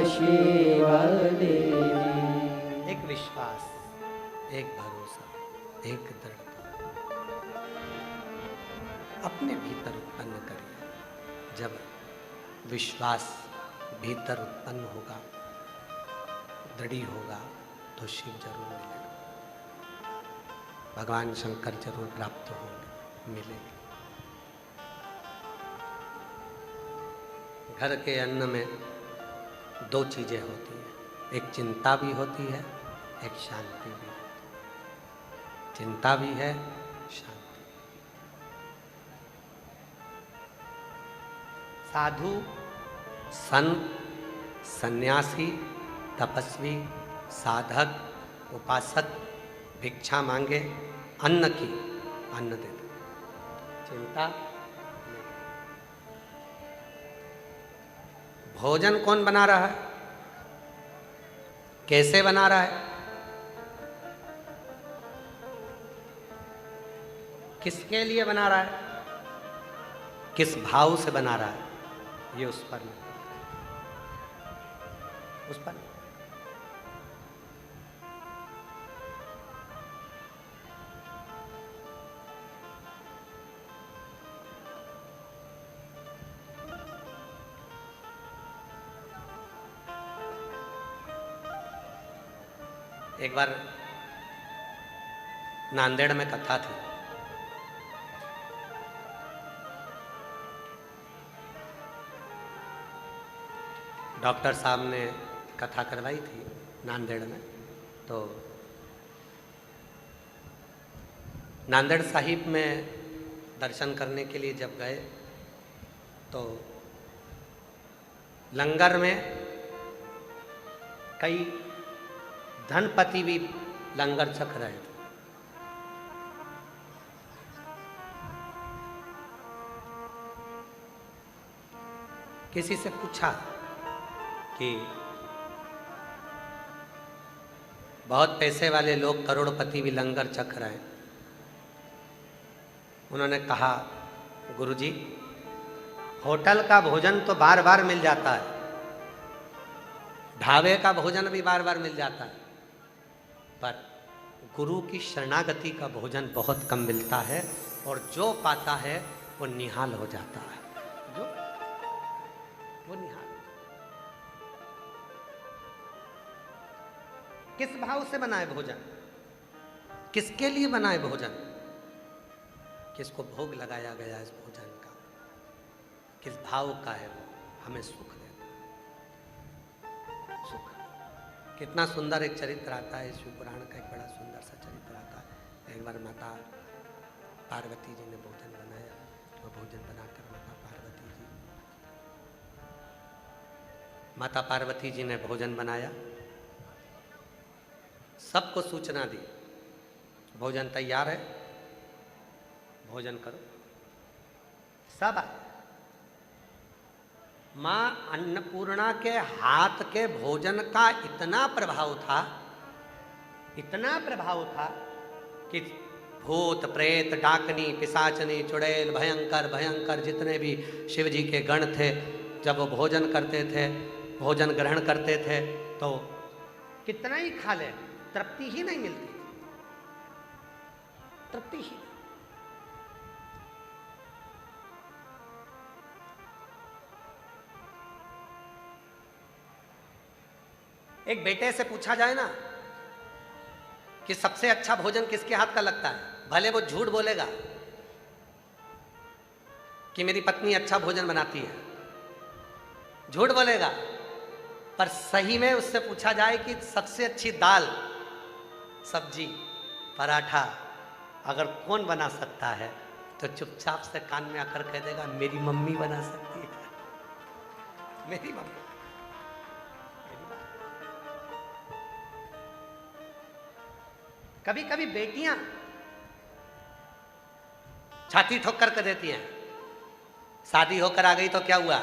शिवा देने। एक विश्वास, एक भरोसा, एक दृढ़ता अपने भीतर उत्पन्न करिए। जब विश्वास भीतर उत्पन्न होगा, दृढ़ होगा, तो शिव जरूर मिलेगा, भगवान शंकर जरूर प्राप्त होंगे, मिलेंगे। घर के अन्न में दो चीजें होती हैं, एक चिंता भी होती है, एक शांति भी होती है। चिंता भी है, शांति। साधु, संत, सन्यासी, तपस्वी, साधक, उपासक भिक्षा मांगे, अन्न की, अन्न दे दे। चिंता नहीं। भोजन कौन बना रहा है, कैसे बना रहा है, किसके लिए बना रहा है, किस भाव से बना रहा है, ये उस पर नहीं, उस पर नहीं। एक बार नांदेड़ में कथा थी। डॉक्टर साहब ने कथा करवाई थी नांदेड़ में। तो नांदेड़ साहिब में दर्शन करने के लिए जब गए तो लंगर में कई धनपति भी लंगर चख रहे थे। किसी से पूछा कि बहुत पैसे वाले लोग, करोड़पति भी लंगर चख रहे हैं। उन्होंने कहा, गुरुजी, होटल का भोजन तो बार बार मिल जाता है, ढाबे का भोजन भी बार बार मिल जाता है, पर गुरु की शरणागति का भोजन बहुत कम मिलता है, और जो पाता है वो निहाल हो जाता है। जो वो निहाल। किस भाव से बनाए भोजन, किसके लिए बनाए भोजन, किसको भोग लगाया गया इस भोजन का, किस भाव का है वो, हमें सुख देता है। सुख। कितना सुंदर एक चरित्र आता है, शिव पुराण का एक बड़ा सुंदर सा चरित्र आता है। एक बार माता पार्वती जी ने भोजन बनाया, और भोजन बनाकर माता पार्वती जी ने भोजन बनाया, सबको सूचना दी, भोजन तैयार है, भोजन करो। सब आए। मां अन्नपूर्णा के हाथ के भोजन का इतना प्रभाव था, इतना प्रभाव था कि भूत प्रेत डाकनी पिशाचनी चुड़ैल भयंकर भयंकर जितने भी शिव जी के गण थे, जब वो भोजन करते थे, भोजन ग्रहण करते थे, तो कितना ही खा ले, तृप्ति ही नहीं मिलती, तृप्ति ही। एक बेटे से पूछा जाए ना कि सबसे अच्छा भोजन किसके हाथ का लगता है, भले वो झूठ बोलेगा कि मेरी पत्नी अच्छा भोजन बनाती है, झूठ बोलेगा, पर सही में उससे पूछा जाए कि सबसे अच्छी दाल सब्जी पराठा अगर कौन बना सकता है, तो चुपचाप से कान में आकर कह देगा, मेरी मम्मी बना सकती है, मेरी मम्मी। कभी कभी बेटियां छाती ठोक कर देती हैं, शादी होकर आ गई तो क्या हुआ,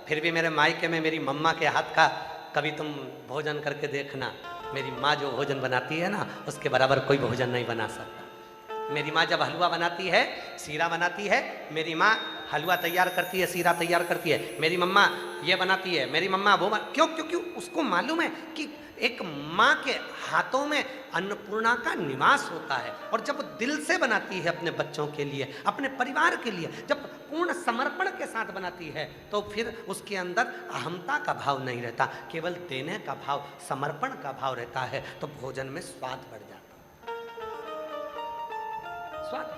फिर भी मेरे मायके में मेरी मम्मा के हाथ का कभी तुम भोजन करके देखना, मेरी माँ जो भोजन बनाती है ना, उसके बराबर कोई भोजन नहीं बना सकता। मेरी माँ जब हलवा बनाती है, सीरा बनाती है, मेरी माँ हलवा तैयार करती है, सीरा तैयार करती है, मेरी मम्मा ये बनाती है, मेरी मम्मा वो क्यों? क्योंकि उसको मालूम है कि एक माँ के हाथों में अन्नपूर्णा का निवास होता है। और जब दिल से बनाती है अपने बच्चों के लिए, अपने परिवार के लिए, जब पूर्ण समर्पण के साथ बनाती है, तो फिर उसके अंदर अहमता का भाव नहीं रहता, केवल देने का भाव, समर्पण का भाव रहता है। तो भोजन में स्वाद बढ़ जाता है। स्वाद।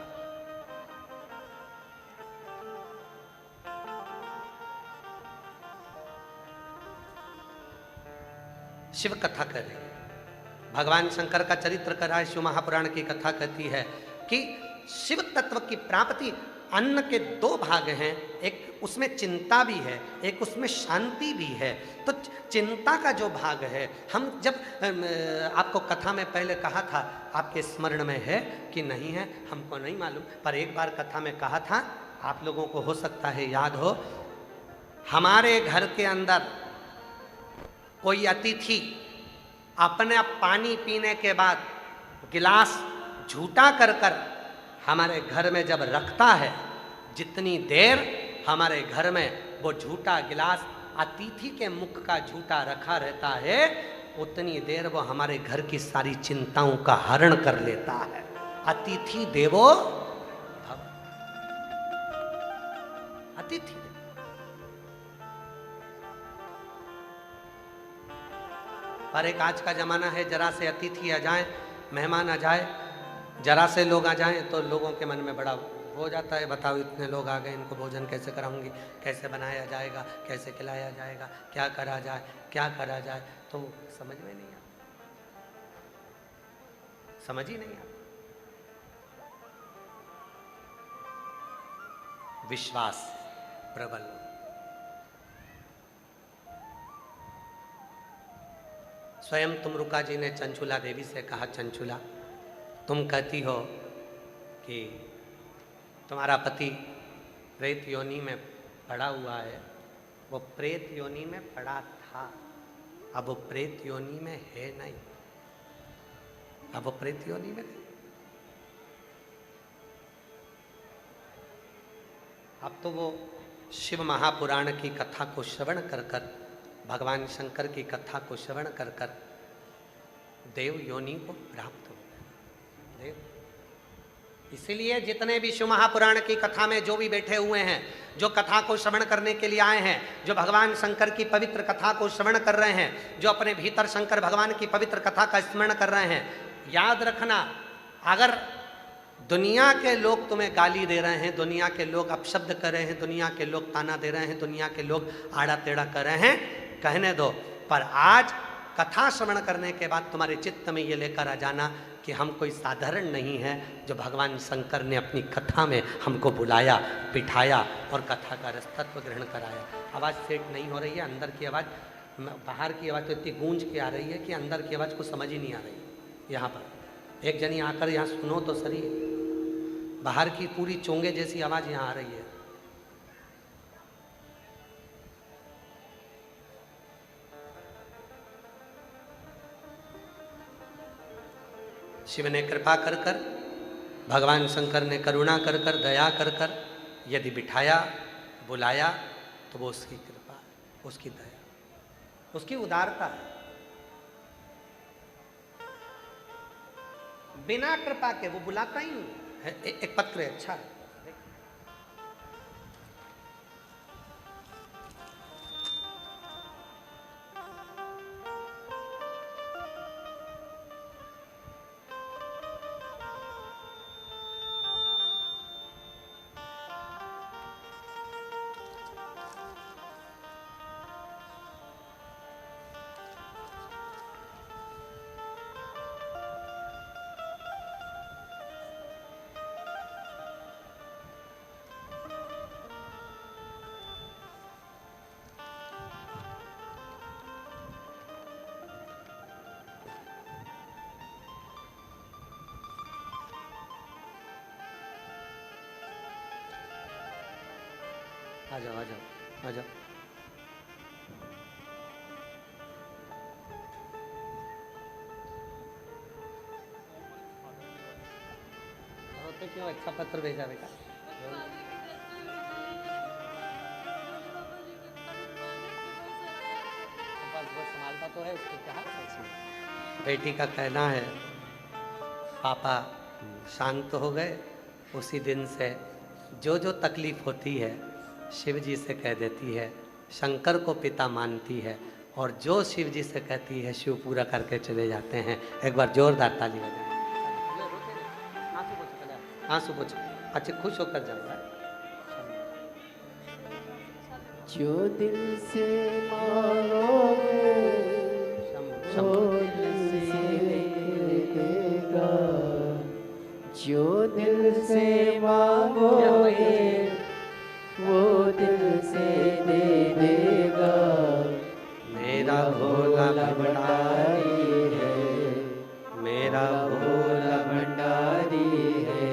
शिव कथा कर रही है, भगवान शंकर का चरित्र कर रहा है। शिव महापुराण की कथा कहती है कि शिव तत्व की प्राप्ति, अन्न के दो भाग हैं, एक उसमें चिंता भी है, एक उसमें शांति भी है। तो चिंता का जो भाग है, हम जब आपको कथा में पहले कहा था, आपके स्मरण में है कि नहीं है हमको नहीं मालूम, पर एक बार कथा में कहा था, आप लोगों को हो सकता है याद हो। हमारे घर के अंदर कोई अतिथि अपने पानी पीने के बाद गिलास झूठा कर कर हमारे घर में जब रखता है, जितनी देर हमारे घर में वो झूठा गिलास अतिथि के मुख का झूठा रखा रहता है, उतनी देर वो हमारे घर की सारी चिंताओं का हरण कर लेता है। अतिथि देवो भव। अतिथि पर एक आज का जमाना है, जरा से अतिथि आ जाए, मेहमान आ जाए, जरा से लोग आ जाएं तो लोगों के मन में बड़ा हो जाता है, बताओ इतने लोग आ गए, इनको भोजन कैसे कराऊंगी, कैसे बनाया जाएगा, कैसे खिलाया जाएगा, क्या करा जाए, क्या करा जाए। तो समझ में नहीं आता, समझ ही नहीं आता। विश्वास प्रबल। स्वयं तुमरुका जी ने चंचुला देवी से कहा, चंचुला तुम कहती हो कि तुम्हारा पति प्रेत योनि में पड़ा हुआ है, वो प्रेत योनि में पड़ा था, अब वो प्रेत योनि में है नहीं, अब वो प्रेत योनि में नहीं। अब तो वो शिव महापुराण की कथा को श्रवण कर कर, भगवान शंकर की कथा को श्रवण कर कर देव योनि को प्राप्त हो गए। इसीलिए जितने भी शिव महापुराण की कथा में जो भी बैठे हुए हैं, जो कथा को श्रवण करने के लिए आए हैं, जो भगवान शंकर की पवित्र कथा को श्रवण कर रहे हैं, जो अपने भीतर शंकर भगवान की पवित्र कथा का स्मरण कर रहे हैं, याद रखना, अगर दुनिया के लोग तुम्हें गाली दे रहे हैं, दुनिया के लोग अपशब्द कर रहे हैं, दुनिया के लोग ताना दे रहे हैं, दुनिया के लोग आड़ा टेढ़ा कर रहे हैं, कहने दो। पर आज कथा श्रवण करने के बाद तुम्हारे चित्त में ये लेकर आ जाना कि हम कोई साधारण नहीं है, जो भगवान शंकर ने अपनी कथा में हमको बुलाया, बिठाया और कथा का रसतत्व ग्रहण कराया। आवाज़ सेट नहीं हो रही है, अंदर की आवाज़, बाहर की आवाज़ तो इतनी गूंज के आ रही है कि अंदर की आवाज़ को समझ ही नहीं आ रही। यहाँ पर एक जनी आकर यहाँ सुनो तो सही, बाहर की पूरी चोंगे जैसी आवाज़ यहाँ आ रही है। शिव ने कृपा कर कर, भगवान शंकर ने करुणा कर कर, दया कर कर यदि बिठाया, बुलाया, तो वो उसकी कृपा, उसकी दया, उसकी उदारता है। बिना कृपा के वो बुलाता ही नहीं है। एक पत्र है, अच्छा है, आ जाओ आ जाओ आ जाओ। होते क्यों, अच्छा पत्र भेजा बेटा। तो है उसकी कहा बेटी का कहना है पापा शांत हो गए। उसी दिन से जो जो तकलीफ होती है शिव जी से कह देती है, शंकर को पिता मानती है और जो शिव जी से कहती है शिव पूरा करके चले जाते हैं। एक बार जोरदार ताली बजाएं। आंसू पोछो, अच्छा खुश होकर जाऊंगा। जो दिल से मांगोगे वो दिल से देगा, जो दिल से मांगोगे वो दिल से दे देगा। मेरा भोला भंडारी है, मेरा भोला भंडारी है,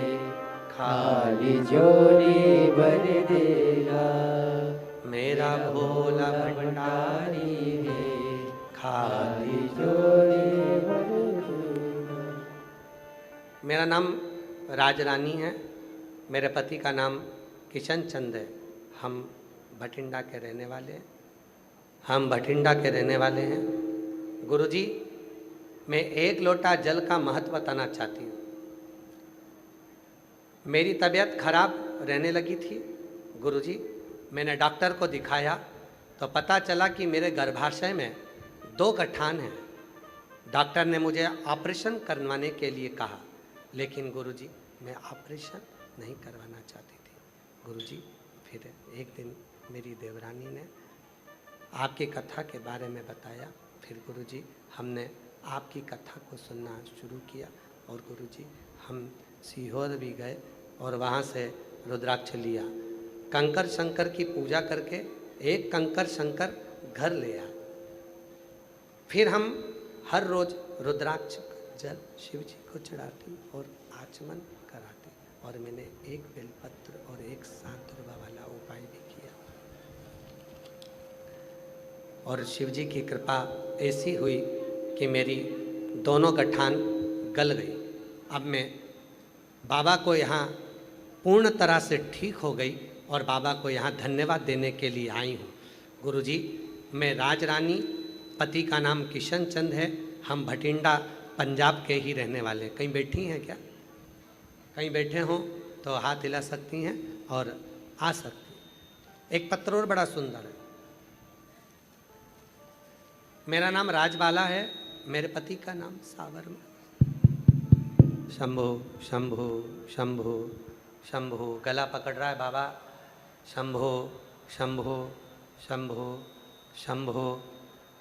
खाली झोली भर देगा। मेरा भोला भंडारी है, खाली झोली भर देगा। मेरा नाम राजरानी है, मेरे पति का नाम किशन चंद है। हम भटिंडा के रहने वाले हैं। गुरुजी, मैं एक लोटा जल का महत्व बताना चाहती हूँ। मेरी तबीयत खराब रहने लगी थी गुरुजी, मैंने डॉक्टर को दिखाया तो पता चला कि मेरे गर्भाशय में 2 गठान हैं। डॉक्टर ने मुझे ऑपरेशन करवाने के लिए कहा, लेकिन गुरुजी मैं ऑपरेशन नहीं करवाना चाहती थी। गुरुजी, फिर एक दिन मेरी देवरानी ने आपकी कथा के बारे में बताया। फिर गुरुजी हमने आपकी कथा को सुनना शुरू किया और गुरुजी हम सीहोर भी गए और वहाँ से रुद्राक्ष लिया। कंकर शंकर की पूजा करके एक कंकर शंकर घर ले आए। फिर हम हर रोज रुद्राक्ष जल शिव जी को चढ़ाती और आचमन कराती और मैंने एक बेलपत्र और एक 7 रुपये वाला उपाय भी किया और शिव जी की कृपा ऐसी हुई कि मेरी दोनों गठान गल गई। अब मैं बाबा को यहाँ पूर्ण तरह से ठीक हो गई और बाबा को यहाँ धन्यवाद देने के लिए आई हूँ। गुरुजी, मैं राजरानी, पति का नाम किशन चंद है। हम भटिंडा पंजाब के ही रहने वाले। कहीं बैठी हैं क्या? कहीं बैठे हों तो हाथ हिला सकती हैं और आ सकती हैं। एक पत्र और बड़ा सुंदर है। मेरा नाम राजबाला है, मेरे पति का नाम सावरमल। शंभो शंभो शंभो शंभो, गला पकड़ रहा है बाबा। शंभो शंभो शंभो शंभो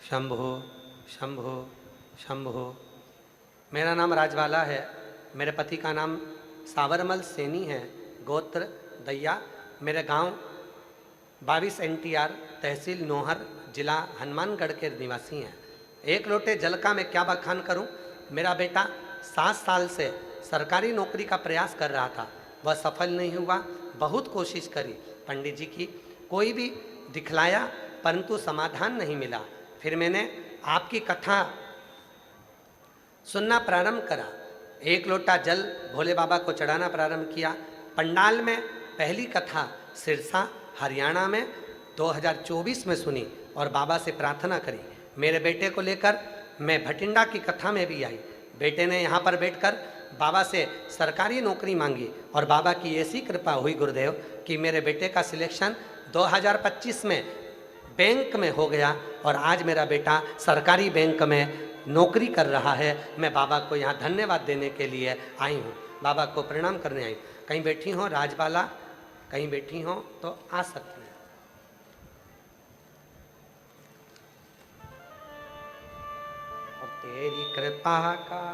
शंभो शंभो शंभो। मेरा नाम राजबाला है, मेरे पति का नाम सावरमल सैनी है, गोत्र दैया। मेरे गांव 22 NTR, तहसील नोहर, जिला हनुमानगढ़ के निवासी हैं। एक लोटे जल का मैं क्या बखान करूं। मेरा बेटा 7 साल से सरकारी नौकरी का प्रयास कर रहा था, वह सफल नहीं हुआ। बहुत कोशिश करी पंडित जी की, कोई भी दिखलाया परंतु समाधान नहीं मिला। फिर मैंने आपकी कथा सुनना प्रारंभ करा, एक लोटा जल भोले बाबा को चढ़ाना प्रारंभ किया। पंडाल में पहली कथा सिरसा हरियाणा में 2024 में सुनी और बाबा से प्रार्थना करी। मेरे बेटे को लेकर मैं भटिंडा की कथा में भी आई। बेटे ने यहाँ पर बैठकर बाबा से सरकारी नौकरी मांगी और बाबा की ऐसी कृपा हुई गुरुदेव कि मेरे बेटे का सिलेक्शन 2025 में बैंक में हो गया और आज मेरा बेटा सरकारी बैंक में नौकरी कर रहा है। मैं बाबा को यहाँ धन्यवाद देने के लिए आई हूँ, बाबा को प्रणाम करने आई। कहीं बैठी हो राजबाला, कहीं बैठी हो तो आ सकती हैं। और तेरी कृपा का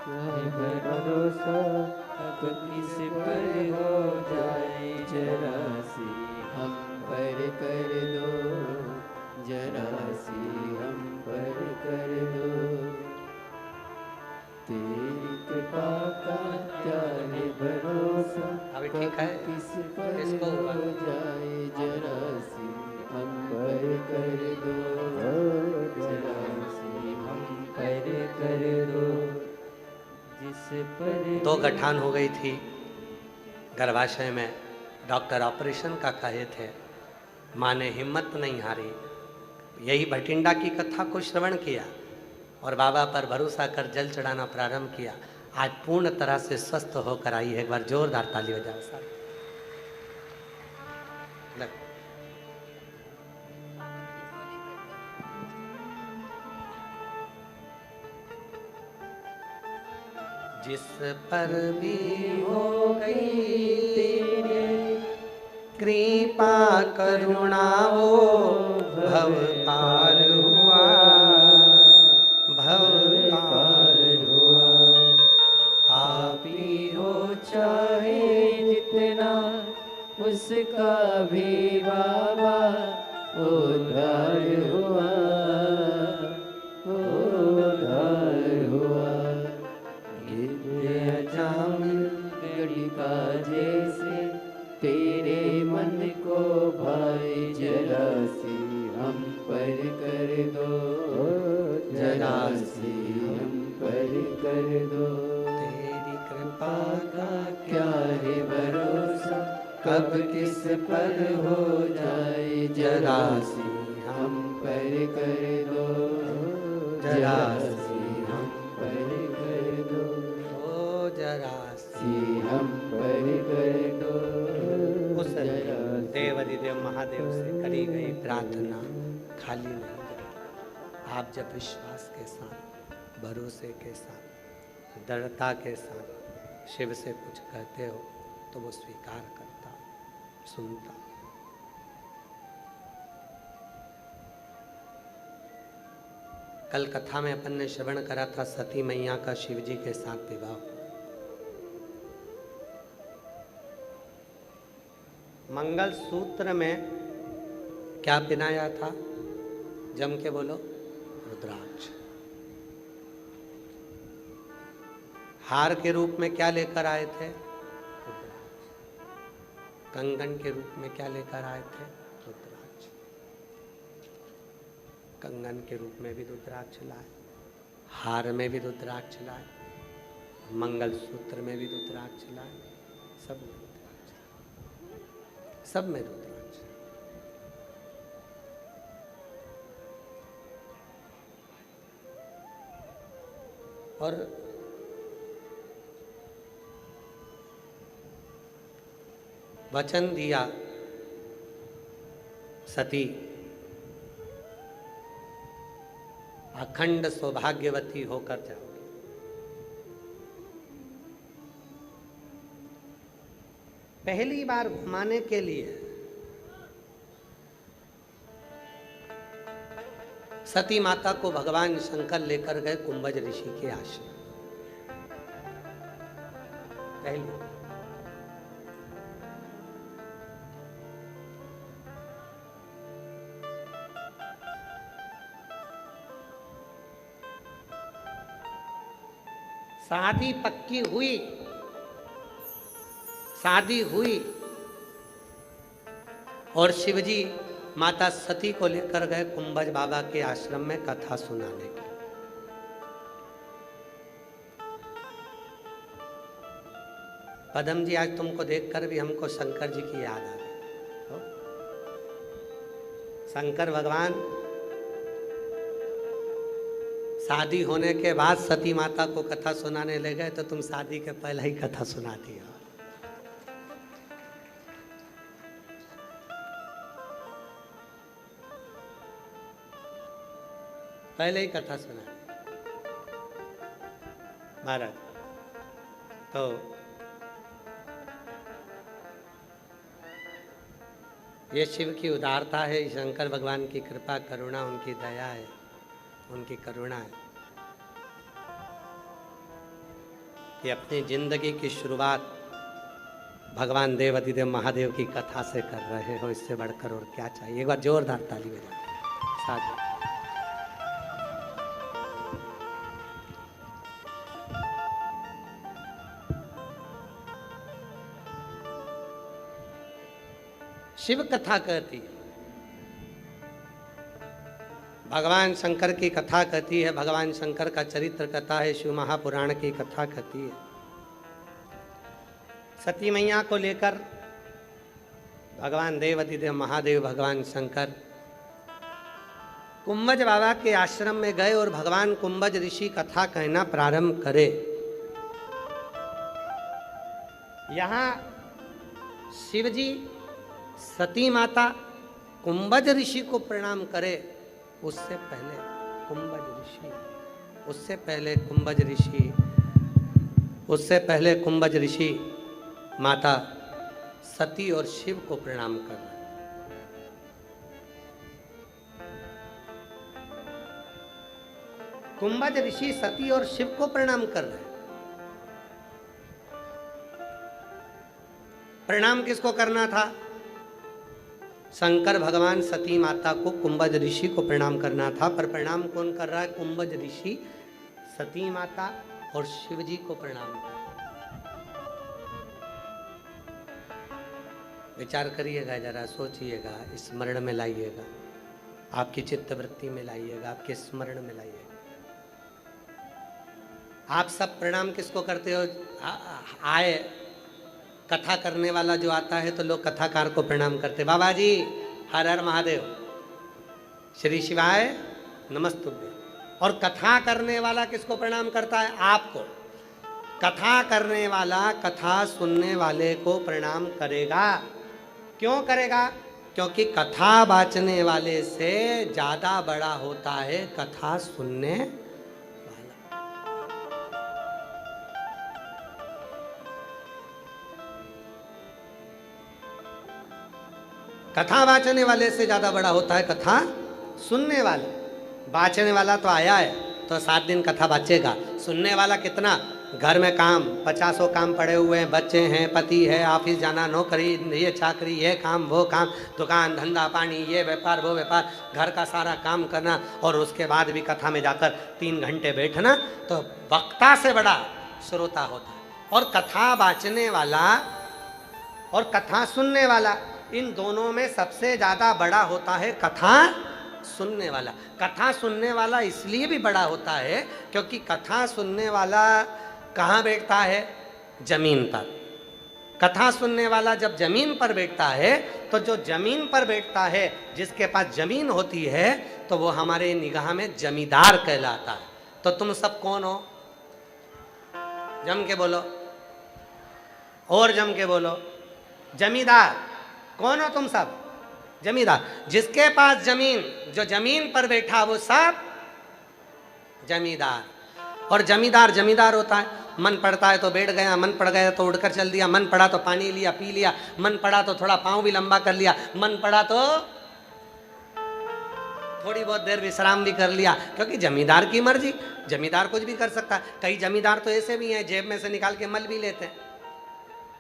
भरोसा अब किस पर हो जाए जरा सी हम पर कर दो, जरा सी हम पर कर दो। तेरी कृपा का क्या है भरोसा, अभी ठीक है, किस पर इसको हो जाए जरा सी हम पर कर दो, जरा सी हम पर कर दो। 2 गठान हो गई थी गर्भाशय में, डॉक्टर ऑपरेशन का कहे थे। माँ ने हिम्मत नहीं हारी, यही भटिंडा की कथा को श्रवण किया और बाबा पर भरोसा कर जल चढ़ाना प्रारंभ किया। आज पूर्ण तरह से स्वस्थ होकर आई है। एक बार जोरदार ताली बजाओ साहब। जिस पर भी हो गई तेरे कृपा करुणा वो भव पार हुआ, भव पार हुआ। पापी हो चाहे जितना उसका भी बाबा उद्धार हुआ, उद्धार हुआ। गड़ी का जैसे तेरे मन को भाई जरा सी हम पर कर दो, जरा सी हम पर कर दो। तेरी कृपा का क्या है भरोसा कब किस पर हो जाए, जरा सी हम पर कर दो, जरा सी हम पर कर दो, ओ जरा सी हम पर कर दो। उस देवाधिदेव महादेव से करी गई प्रार्थना खाली नहीं जाती। आप जब विश्वास के साथ, भरोसे के साथ, दृढ़ता के साथ शिव से कुछ कहते हो तो वो स्वीकार करता, सुनता। कल कथा में अपन ने श्रवण करा था सती मैया का शिवजी के साथ विवाह। मंगल सूत्र में क्या पिनाया था? जम के बोलो, रुद्राक्ष। हार के रूप में क्या लेकर आए थे? रुद्राक्ष। कंगन के रूप में क्या लेकर आए थे? रुद्राक्ष। कंगन के रूप में भी रुद्राक्ष लाए, हार में भी रुद्राक्ष लाए, मंगल सूत्र में भी रुद्राक्ष लाए, सब में रुद्राक्ष, सब में रुद्राक्ष। और वचन दिया सती अखंड सौभाग्यवती होकर जाओगी। पहली बार घुमाने के लिए सती माता को भगवान शंकर लेकर गए कुंभज ऋषि के आश्रम। पहली शादी पक्की हुई, शादी हुई और शिवजी माता सती को लेकर गए कुंभज बाबा के आश्रम में कथा सुनाने के। पदम जी, आज तुमको देखकर भी हमको शंकर जी की याद आ गई। शंकर भगवान शादी होने के बाद सती माता को कथा सुनाने ले गए तो तुम शादी के पहले ही कथा सुनाती हो। पहले ही कथा सुना महाराज। तो ये शिव की उदारता है, शंकर भगवान की कृपा करुणा, उनकी दया है, उनकी करुणा है कि अपनी जिंदगी की शुरुआत भगवान देवाधिदेव महादेव की कथा से कर रहे हो। इससे बढ़कर और क्या चाहिए? एक बार जोरदार ताली बजाओ साथ। शिव कथा कहती है, भगवान शंकर की कथा कहती है, भगवान शंकर का चरित्र कथा है, शिव महापुराण की कथा कहती है। सती मैया को लेकर भगवान देवाधिदेव महादेव भगवान शंकर कुंभज बाबा के आश्रम में गए और भगवान कुंभज ऋषि कथा कहना प्रारंभ करे। यहां शिवजी सती माता कुंभज ऋषि को प्रणाम करे, उससे पहले कुंभज ऋषि माता सती और शिव को प्रणाम कर रहे। कुंभज ऋषि सती और शिव को प्रणाम कर रहे। प्रणाम किसको करना था? शंकर भगवान सती माता को कुंभज ऋषि को प्रणाम करना था, पर प्रणाम कौन कर रहा है? कुंभज ऋषि सती माता और शिव जी को प्रणाम कर। विचार करिएगा, जरा सोचिएगा, स्मरण में लाइएगा, आपकी चित्तवृत्ति में लाइएगा, आपके स्मरण में लाइएगा। आप सब प्रणाम किसको करते हो? आए कथा करने वाला जो आता है तो लोग कथाकार को प्रणाम करते, बाबा जी हर हर महादेव, श्री शिवाय नमस्तुभ्यं। और कथा करने वाला किसको प्रणाम करता है? आपको। कथा करने वाला कथा सुनने वाले को प्रणाम करेगा। क्यों करेगा? क्योंकि कथा बाचने वाले से ज्यादा बड़ा होता है कथा सुनने वाला। कथा बाचने वाले से ज्यादा बड़ा होता है कथा सुनने वाला। बाचने वाला तो आया है तो 7 दिन कथा बाचेगा, सुनने वाला कितना? घर में काम 50 काम पड़े हुए हैं, बच्चे हैं, पति है, ऑफिस जाना, नौकरी, ये चाकरी, ये काम, वो काम, दुकान धंधा पानी, ये व्यापार वो व्यापार, घर का सारा काम करना, और उसके बाद भी कथा में जाकर 3 घंटे बैठना, तो वक्ता से बड़ा श्रोता होता है। और कथा बाचने वाला और कथा सुनने वाला, इन दोनों में सबसे ज़्यादा बड़ा होता है कथा सुनने वाला। कथा सुनने वाला इसलिए भी बड़ा होता है क्योंकि कथा सुनने वाला कहाँ बैठता है? जमीन पर। कथा सुनने वाला जब जमीन पर बैठता है तो जो जमीन पर बैठता है, जिसके पास जमीन होती है, तो वो हमारे निगाह में जमींदार कहलाता है। तो तुम सब कौन हो? जम के बोलो, और जम के बोलो। जमींदार। कौन हो तुम सब? जमींदार। जिसके पास जमीन, जो जमीन पर बैठा वो सब जमींदार। और जमींदार होता है, मन पड़ता है तो बैठ गया, मन पड़ गया तो उड़कर चल दिया, मन पड़ा तो पानी लिया पी लिया, मन पड़ा तो थोड़ा पाँव भी लंबा कर लिया, मन पड़ा तो थोड़ी बहुत देर विश्राम भी कर लिया, क्योंकि जमींदार की मर्जी। जमींदार कुछ भी कर सकता है। कई जमींदार तो ऐसे भी हैं, जेब में से निकाल के मल भी लेते हैं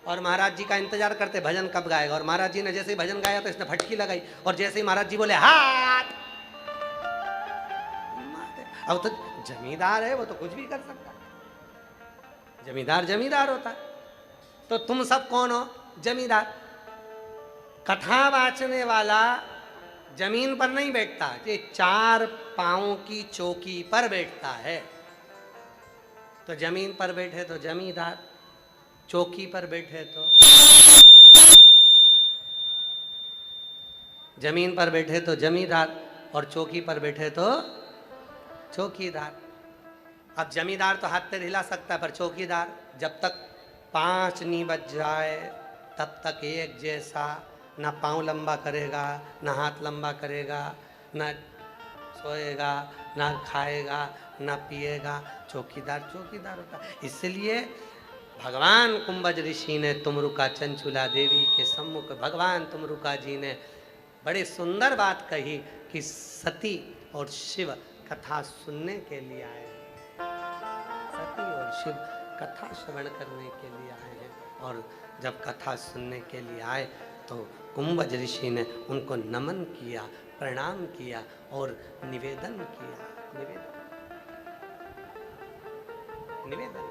और महाराज जी का इंतजार करते भजन कब गाएगा। और महाराज जी ने जैसे ही भजन गाया तो इसने फटकी लगाई, और जैसे ही महाराज जी बोले हाथ, अब तो जमींदार है, वो तो कुछ भी कर सकता है। जमींदार होता है। तो तुम सब कौन हो? जमींदार। कथा बाचने वाला जमीन पर नहीं बैठता, ये 4 पांव की चौकी पर बैठता है। तो जमीन पर बैठे तो जमींदार, चौकी पर बैठे तो जमीन पर बैठे तो जमींदार, और चौकी पर बैठे तो चौकीदार। अब जमींदार तो हाथ पैर हिला सकता है, पर चौकीदार जब तक 5 नहीं बज जाए तब तक एक जैसा, ना पाँव लंबा करेगा, ना हाथ लंबा करेगा, ना सोएगा, ना खाएगा, ना पिएगा। चौकीदार होता है। इसलिए भगवान कुंभज ऋषि ने तुमरुका चंचुला देवी के सम्मुख भगवान तुमरुका जी ने बड़ी सुंदर बात कही कि सती और शिव कथा सुनने के लिए आए हैं। सती और शिव कथा श्रवण करने के लिए आए हैं। और जब कथा सुनने के लिए आए तो कुंभज ऋषि ने उनको नमन किया, प्रणाम किया और निवेदन किया। निवेदन